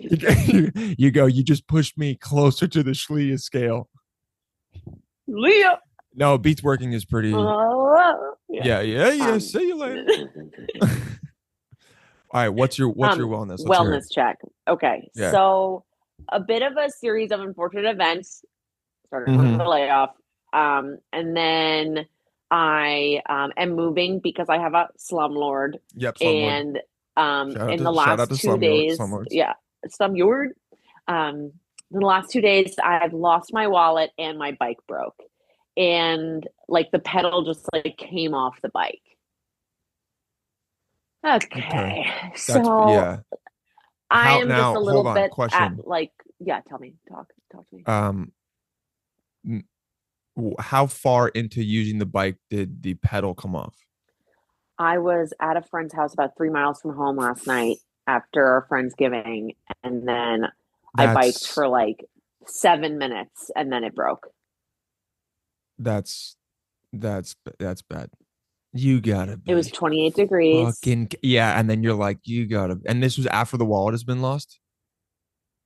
You go. You just pushed me closer to the Schlia scale. Leah. No, beats working is pretty. Yeah. Yeah, yeah, yeah. Um, See you later. All right, what's your wellness? Let's hear it. wellness check. Okay. Yeah. So a bit of a series of unfortunate events started with Mm-hmm. a layoff. And then I am moving because I have a slumlord. Yep, slumlord. And Shout in the out last to 2 days, slumlords. yeah, slumlord. In the last 2 days, I've lost my wallet and my bike broke. And like the pedal just like came off the bike. Okay, Okay. that's So yeah. I How am just now? a little Hold on. bit at Question. like, yeah, tell me, talk to me. Um, how far into using the bike did the pedal come off? I was at a friend's house about 3 miles from home last night after our Friendsgiving, and then I biked That's for like 7 minutes and then it broke. that's that's bad. You gotta It was be 28 degrees. fucking yeah. And then you're like, you gotta. And this was after the wallet has been lost.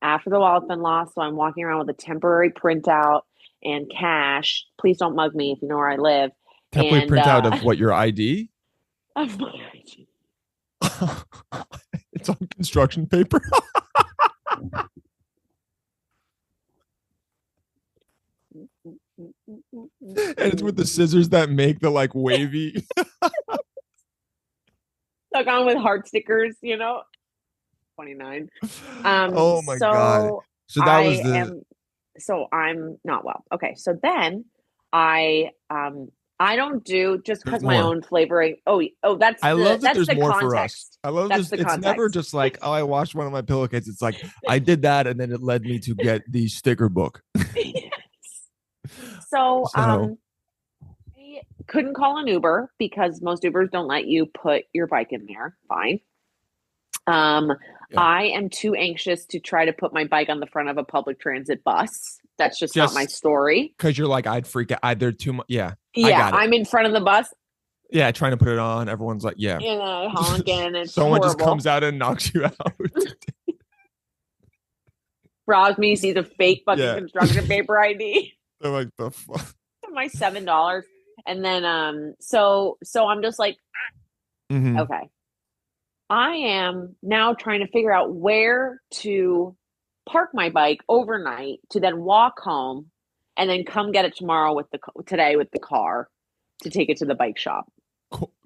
After the wallet's been lost, so I'm walking around with a temporary printout and cash. Please don't mug me if you know where I live. Template And printout of what your ID. I'm It's on construction paper. And it's with the scissors that make the like wavy. stuck on with heart stickers, 29. Oh my god. So So that was I the am so I'm not well. Okay, so then I don't do just there's because my more. own flavoring. Oh, that's I the love that that's there's the more for us. context. I love That's this. the It's never context. just like, oh, I washed one of my pillowcases. It's like I did that and then it led me to get the sticker book. So So I couldn't call an Uber because most Ubers don't let you put your bike in there. Fine. Um, yeah. I am too anxious to try to put my bike on the front of a public transit bus. That's just not my Just story. because you're like, I'd freak out. They're too much. Yeah, I Yeah, got it. I'm in front of the bus Yeah, trying to put it on. Everyone's like, yeah. and I honk and it's Someone just comes horrible. out and knocks you out. Robs me, sees a fake fucking Yeah. construction paper ID. They're like, the fuck. My $7. And then so I'm just like, Mm-hmm. okay. I am now trying to figure out where to park my bike overnight to then walk home and then come get it tomorrow today with the car to take it to the bike shop.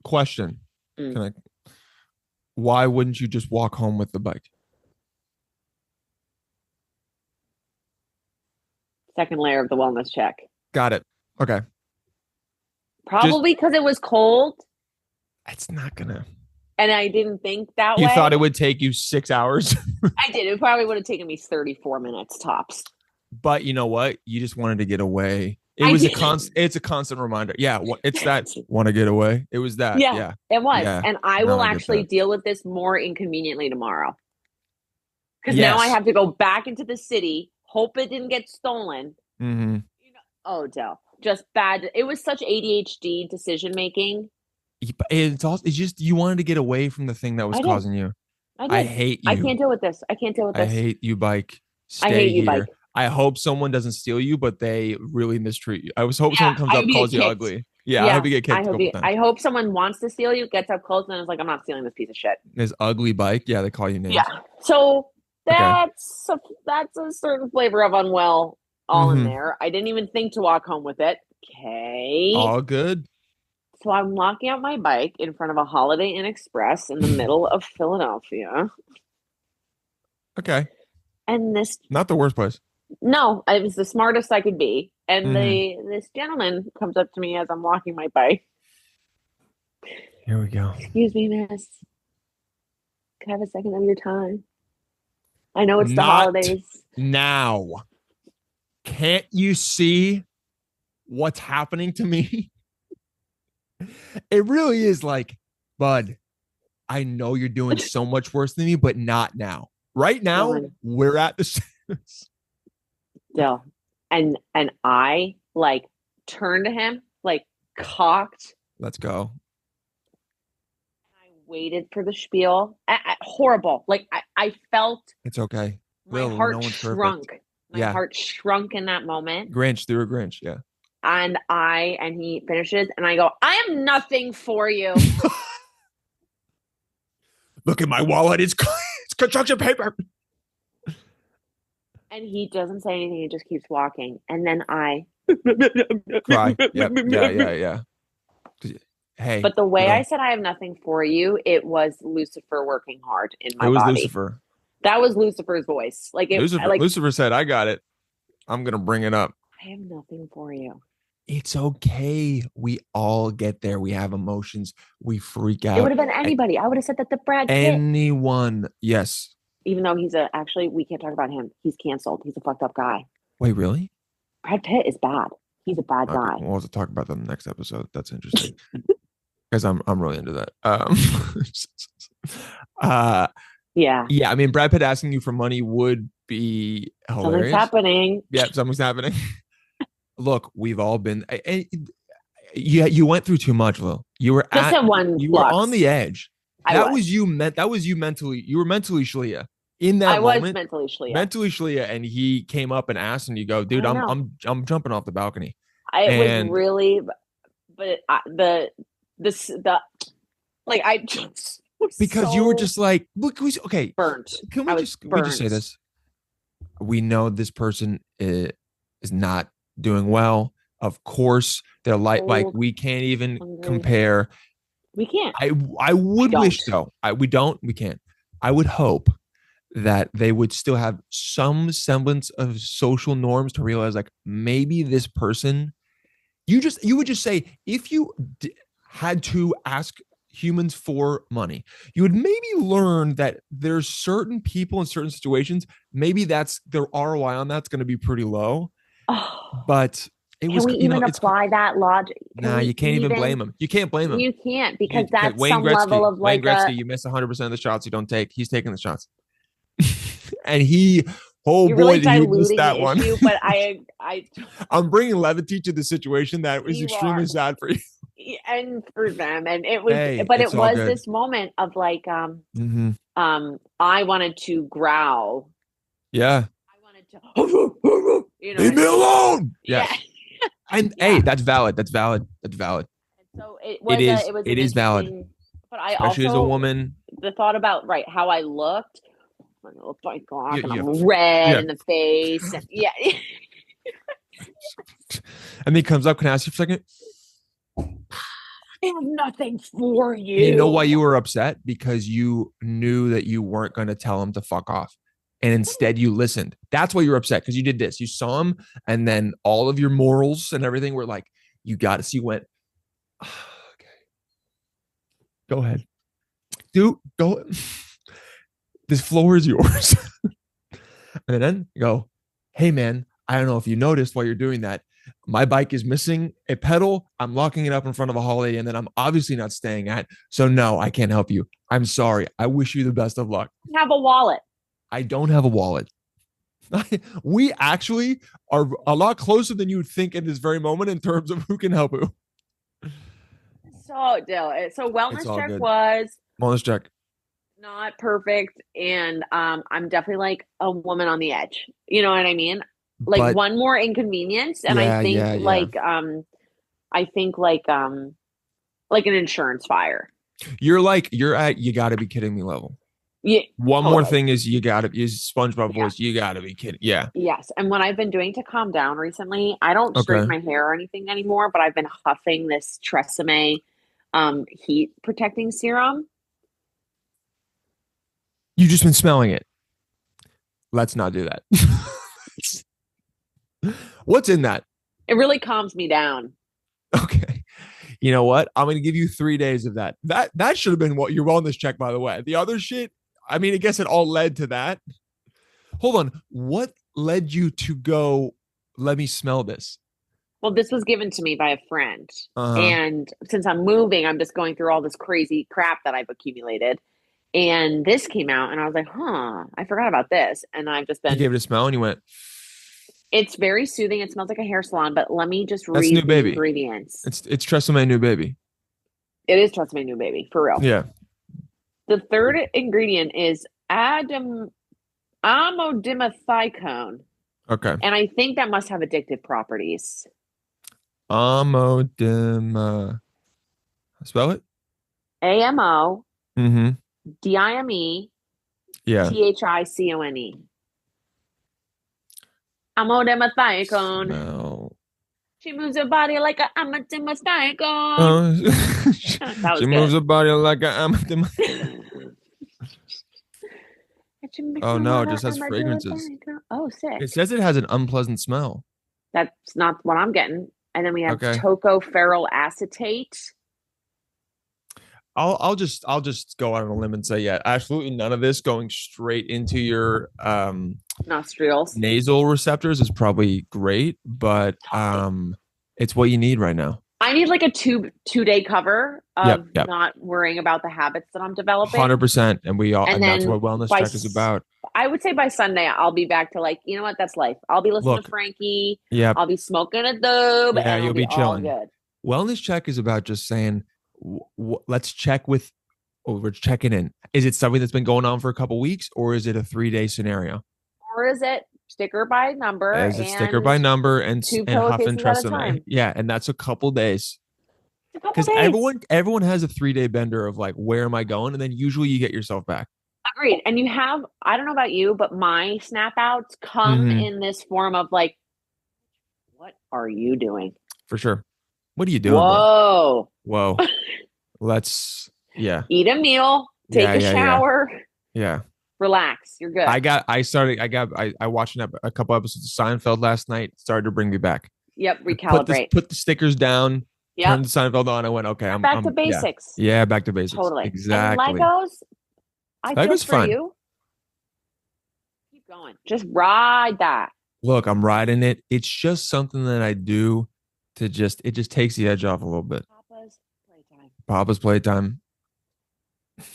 Question. Mm. Can I? Why wouldn't you just walk home with the bike? Second layer of the wellness check. Got it. Okay. Probably because it was cold It's not gonna. and I didn't think that You thought way. it would take you 6 hours, I did. It probably would have taken me 34 minutes tops. but you know what? You just wanted to get away. It I was a did. constant. It's a constant reminder. Yeah, it's that want to get away. It was that. Yeah, Yeah, it was. yeah. And I No, will I get actually that. deal with this more inconveniently tomorrow. Because now I Yes. have to go back into the city, hope it didn't get stolen. Mm-hmm. Oh, Dell. Just bad. It was such ADHD decision making. It's also it's just you wanted to get away from the thing that was I did. causing you. I I did. hate I you. can't deal with this. I can't deal with I this. hate you, bike. I Stay hate you, bike. here. I hope someone doesn't steal you, but they really mistreat you. I was hope Yeah, someone comes I up, hope you calls get you kicked. ugly. Yeah, I hope Yeah, you get I kicked a hope couple you. I times. hope someone wants to steal you, gets up close, and is like, "I'm not stealing this piece of shit." This ugly bike. Yeah, they call you names. Yeah. So Okay. that's a certain flavor of unwell all in Mm-hmm. there. I didn't even think to walk home with it. Okay. All good. So I'm walking out my bike in front of a Holiday Inn Express in the middle of Philadelphia. Okay. And this Not the worst place. no, I was the smartest I could be. And Mm-hmm. this gentleman comes up to me as I'm walking my bike Here we go. Excuse me, miss. Can I have a second of your time? I know it's the Not holidays. now. Can't you see what's happening to me? It really is like, bud, I know you're doing so much worse than me, but not now. Right now, Dylan, we're at the Dyl. And I like turned to him, like cocked. Let's go. I waited for the spiel. Horrible. Like I felt It's okay. my Lil, no heart one's perfect. shrunk. My Yeah. heart shrunk in that moment. Grinch through a Grinch. Yeah. And he finishes and I go, I am nothing for you. Look at my wallet. It's construction paper. And he doesn't say anything. He just keeps walking. And then I Cry. Yep. Yeah. Hey. But the way Lil, I said I have nothing for you, it was Lucifer working hard in my it was body. Lucifer. That was Lucifer's voice. Lucifer said, I got it. I'm going to bring it up. I have nothing for you. It's okay. We all get there. We have emotions. We freak out. It would have been anybody. I would have said that the Brad Pitt. Anyone. Yes. Even though actually, we can't talk about him. He's canceled. He's a fucked up guy. Wait, really? Brad Pitt is bad. He's a bad guy. We'll also talk about that in the next episode. That's interesting. Because I'm really into that. Yeah. Yeah, I mean, Brad Pitt asking you for money would be hilarious. Something's happening. Yeah, something's happening. Look, we've all been. Yeah, you went through too much, Lil. You were Just at one. You were on the edge. That was you mentally. You were mentally Shlia in that moment. I was mentally Shlia. Mentally Shlia, and he came up and asked, and you go, dude, I'm jumping off the balcony. It was really, but like I just because you were just like, look, okay, burnt. Can we just say this? We know this person is not doing well. Of course, they're like we can't even compare. We can't. I would wish though. We can't. I would hope that they would still have some semblance of social norms to realize like maybe this person. You would just say if you had to ask humans for money, you would maybe learn that there's certain people in certain situations, maybe that's their ROI on that's going to be pretty low. But can we even apply that logic? Nah, you can't even blame him. You can't blame him. You can't because that's some level of like Wayne Gretzky. You miss 100% of the shots you don't take. He's taking the shots, and he. Oh boy, really did you miss that one? But I'm bringing levity to the situation that was extremely sad for you and for them, and it was. But it was this moment of like, I wanted to growl. Yeah. I wanted to. Leave me alone. Yeah. And hey, that's valid. And so it is valid. But I especially also, as a woman, the thought about how I looked. I looked like and I'm red in the face. And, and he comes up. Can I ask you for a second? I have nothing for you. You know why you were upset? Because you knew that you weren't going to tell him to fuck off. And instead you listened. That's why you're upset. Because you did this. You saw him. And then all of your morals and everything were like, you got to see. You went, okay. Go ahead. Dude, go. This floor is yours. And then you go, hey, man, I don't know if you noticed while you're doing that. My bike is missing a pedal. I'm locking it up in front of a Holiday Inn that I'm obviously not staying at. So no, I can't help you. I'm sorry. I wish you the best of luck. I have a wallet. I don't have a wallet. We actually are a lot closer than you would think in this very moment in terms of who can help you. So, Dyl, wellness check. Not perfect, and I'm definitely like a woman on the edge. You know what I mean? Like one more inconvenience, and I think like an insurance fire. You're at you got to be kidding me level. Yeah. One more thing is you got to use SpongeBob voice. You got to be kidding. Yeah. Yes, and what I've been doing to calm down recently, I don't straighten my hair or anything anymore, but I've been huffing this Tresemme heat protecting serum. You've just been smelling it. Let's not do that. What's in that? It really calms me down. Okay. You know what? I'm going to give you 3 days of that. That should have been what your wellness check, by the way. The other shit, I mean, I guess it all led to that. Hold on. What led you to go, let me smell this? Well, this was given to me by a friend. Uh-huh. And since I'm moving, I'm just going through all this crazy crap that I've accumulated. And this came out, and I was like, huh, I forgot about this. And I've just You been, gave it a smell and you went, it's very soothing. It smells like a hair salon, but let me just that's new read the baby. ingredients. It's Tresemme new baby. It is Trust Me New Baby, for real. Yeah. The third ingredient is amodimethycone. Okay. And I think that must have addictive properties. Amodima. Spell it? AMO Mm-hmm. DIME Yeah. THICONE. Amodimethycone. Smell. She moves her body like a amodimethycone. Oh, That she was moves good. her body like a Amodima. Oh no, it just has fragrances. Oh, sick. It says it has an unpleasant smell. That's not what I'm getting. And then we have Okay. tocopherol acetate. I'll just go out on a limb and say, yeah, absolutely none of this going straight into your Nostrils. nasal receptors is probably great, but Totally. it's what you need right now. I need like a two-day cover Yep, of yep. not worrying about the habits that I'm developing. 100%. And we all And and that's then what wellness by check is about. I would say by Sunday I'll be back to like, you know what, that's life. I'll be listening to Look, Frankie, yep, I'll be smoking a dub, yeah, and I'll you'll be be all chilling. good. Wellness check is about just saying, let's check with, oh, we're checking in. Is it something that's been going on for a couple weeks, or is it a 3 day scenario? Or is it sticker by number Is it sticker by and number two and huff and pillowcases at a Tresemme? time? Yeah, and that's a couple days. It's a couple Because days. everyone has a 3 day bender of like, where am I going? And then usually you get yourself back. Agreed. And you have, I don't know about you, but my snap outs come Mm-hmm. in this form of like, what are you doing? For sure. What are you doing, bro? Whoa. Whoa. Let's, yeah. Eat a meal, take Yeah, a yeah, yeah. shower, Yeah. relax. You're good. I watched a couple episodes of Seinfeld last night. Started to bring me back. Yep, recalibrate. Put the stickers down, Yep. turned the Seinfeld on. I went, okay, Back to yeah. basics. Yeah, back to basics. Totally. And Exactly. Legos, I That feel was for fun. you. Keep going. Just ride that. Look, I'm riding it. It's just something that I do to just, it just takes the edge off a little bit. Papa's playtime. Papa's playtime. Put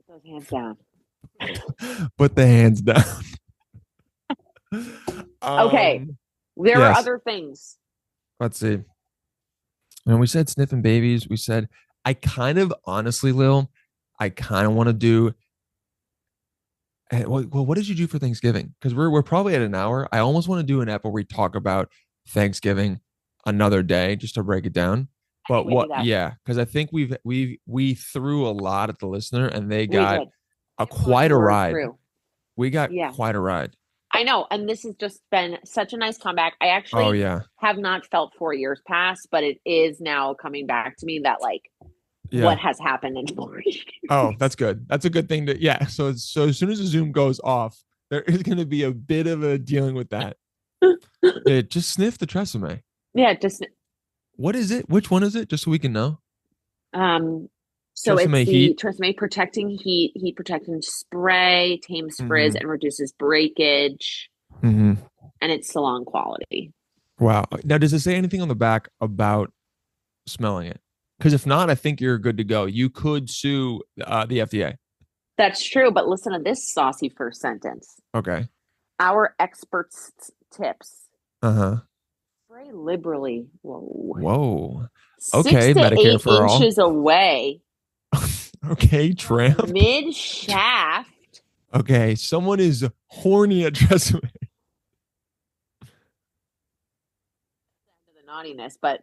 those hands down. Put the hands down. Okay. There are yes. other things. Let's see. And we said sniffing babies. We said, I kind of honestly, Lil, I kind of want to do. Well, what did you do for Thanksgiving? Because we're probably at an hour. I almost want to do an app where we talk about Thanksgiving another day just to break it down. I think But we do what? that. Yeah, because I think we threw a lot at the listener, and they We got did. quite a ride. Through. We got Yeah. quite a ride. I know. And this has just been such a nice comeback. I Oh actually yeah, have not felt 4 years pass, but it is now coming back to me that like yeah. what has happened in 4 years. Oh, that's good. That's a good thing to, yeah. So as soon as the Zoom goes off, there is going to be a bit of a dealing with that. Just sniff the Tresemme. Yeah, just What is it? Which one is it? Just so we can know. so Tresemme it's the heat. Tresemme protecting heat protecting spray, tames frizz, and reduces breakage. Mm-hmm. And it's salon quality. Wow. Now, does it say anything on the back about smelling it? Because if not, I think you're good to go. You could sue the FDA. That's true, but listen to this saucy first sentence. Okay. Our experts' tips. Uh-huh. Spray liberally. Whoa. Whoa. 6 Okay, to Medicare 8 for all. inches away. Okay, tramp. Mid shaft. Okay, someone is horny at Tresemme. The naughtiness, but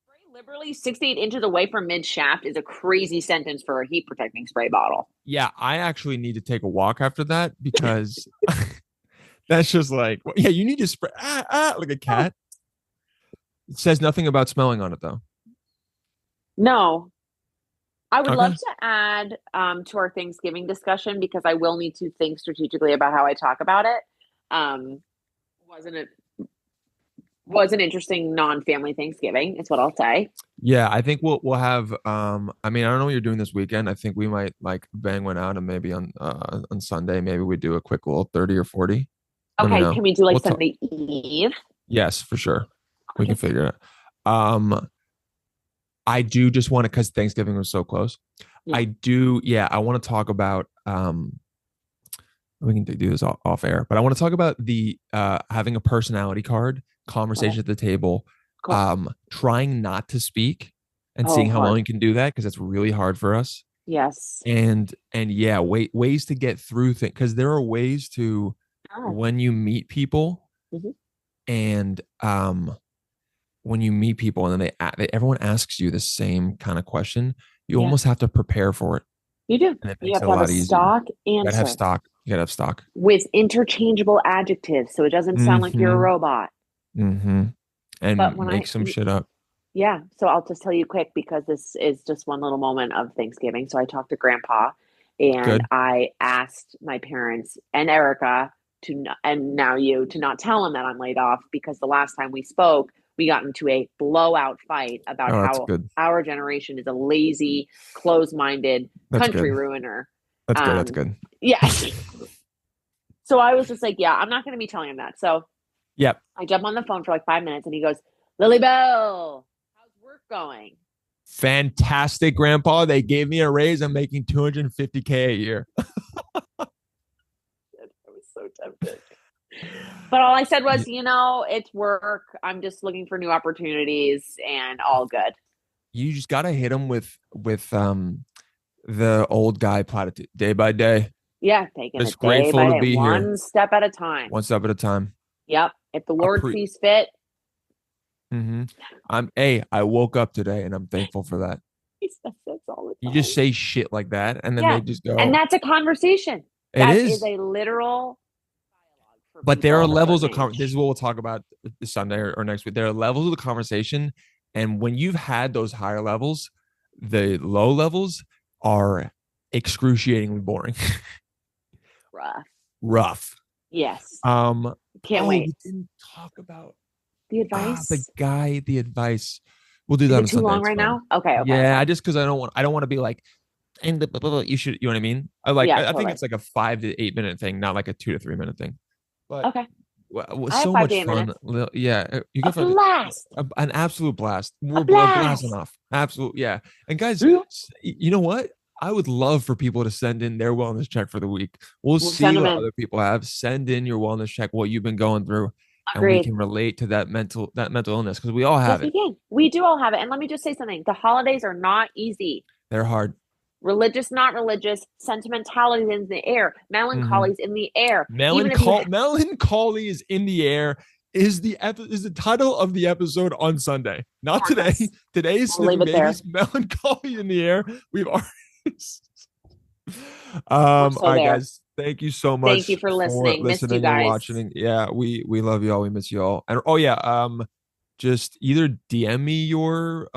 spray liberally 6 to 8 inches away from mid shaft is a crazy sentence for a heat protecting spray bottle. Yeah, I actually need to take a walk after that because that's just like, yeah, you need to spray like a cat. It says nothing about smelling on it though. No. I would Okay. love to add to our Thanksgiving discussion because I will need to think strategically about how I talk about it. Wasn't it Was an interesting non-family Thanksgiving, is what I'll say. Yeah, I think we'll have I mean, I don't know what you're doing this weekend. I think we might like bang one out and maybe on Sunday, maybe we do a quick little 30 or 40. Let me Okay, know. can we do like We'll talk. Sunday Eve? Yes, for sure. We can Okay. figure it out. I do just want to, because Thanksgiving was so close. Yeah. I do, yeah, I want to talk about we can do this off air, but I want to talk about the having a personality card Okay. conversation at the table, Cool. trying not to speak and Oh, seeing how long hard. you can do that because it's really hard for us. Yes. And yeah, ways to get through things, because there are ways to, Oh. when you meet people Mhm. and when you meet people and then everyone asks you the same kind of question, you Yeah, almost have to prepare for it, you do. and it You makes have it a to have a lot easier. stock You gotta have answer stock. You gotta have stock. with interchangeable adjectives so it doesn't sound like you're a Mm-hmm. robot. Mm-hmm. But And when make I, some shit up. yeah, so I'll just tell you quick because this is just one little moment of Thanksgiving. So I talked to Grandpa and Good. I asked my parents and Erica and now you to not tell him that I'm laid off because the last time we spoke, we got into a blowout fight about Oh, that's how good. our generation is a lazy, closed-minded That's country good. ruiner. That's good. That's Um, good. yeah. So I was just like, yeah, I'm not going to be telling him that. So Yep. I jump on the phone for like 5 minutes and he goes, Lily Bell, how's work going? Fantastic, Grandpa. They gave me a raise. I'm making 250K a year. I was so tempted. But all I said was, it's work. I'm just looking for new opportunities and all good. You just gotta hit them with the old guy platitude, day by day. Yeah, taking it Just day by grateful to day, be here, one step at a time. one step at a time. Yep. If the Lord Appre- sees fit, mm-hmm. I woke up today and I'm thankful for that. he says this all You the just time. say shit like that, and then Yeah. they just And go, that's a conversation. it That is is. a literal dialogue for But there people are of a levels certain of this age. is what we'll talk about this Sunday or next week. There are levels of the conversation, and when you've had those higher levels, the low levels are excruciatingly boring. Rough. Rough. Yes. Um. Can't Oh, wait. we didn't talk about The the advice. guy, the advice. We'll do Is that it on too Sunday. long It's right fine. now? Okay, okay, Yeah, okay. I just because I don't want to be like, and you should, you know what I mean? I like, Yeah, I think totally. it's like a 5 to 8 minute thing, not like a 2 to 3 minute thing. But Okay. it was I have so five to much eight fun. minutes. Yeah, you A go for blast. an absolute blast. A We're blasting blast. off. Absolute, yeah. And guys, Yeah. you know what? I would love for people to send in their wellness check for the week. We'll We'll see send them what in. other people have. Send in your wellness check, what you've been going through, and we Agreed. can relate to that mental illness because we all Yes, have we it. can. We do all have it. And let me just say something. The holidays are not easy. They're hard. Religious, not religious, sentimentality is in the air, Mm-hmm. melancholy is in the air. Even if you Melancholy is in the air is the title of the episode on Sunday. Not today. yes, Today is we'll leave Sniffing it there. Babies. Melancholy in the air. We've already. We're All so right, there. guys. Thank you so Thank you much for for listening. Missed you listening and guys. watching. Yeah, we love y'all. We miss y'all. And oh yeah, just either DM me your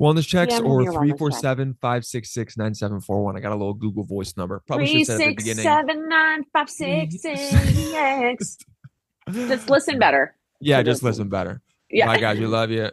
wellness checks DM me or your three wellness four check. seven 566 9741. I got a little Google Voice number. Probably should Three have said at the six beginning. seven nine five six six. Just listen better Yeah, to just this listen one. better. Yeah. Bye, guys. We love you.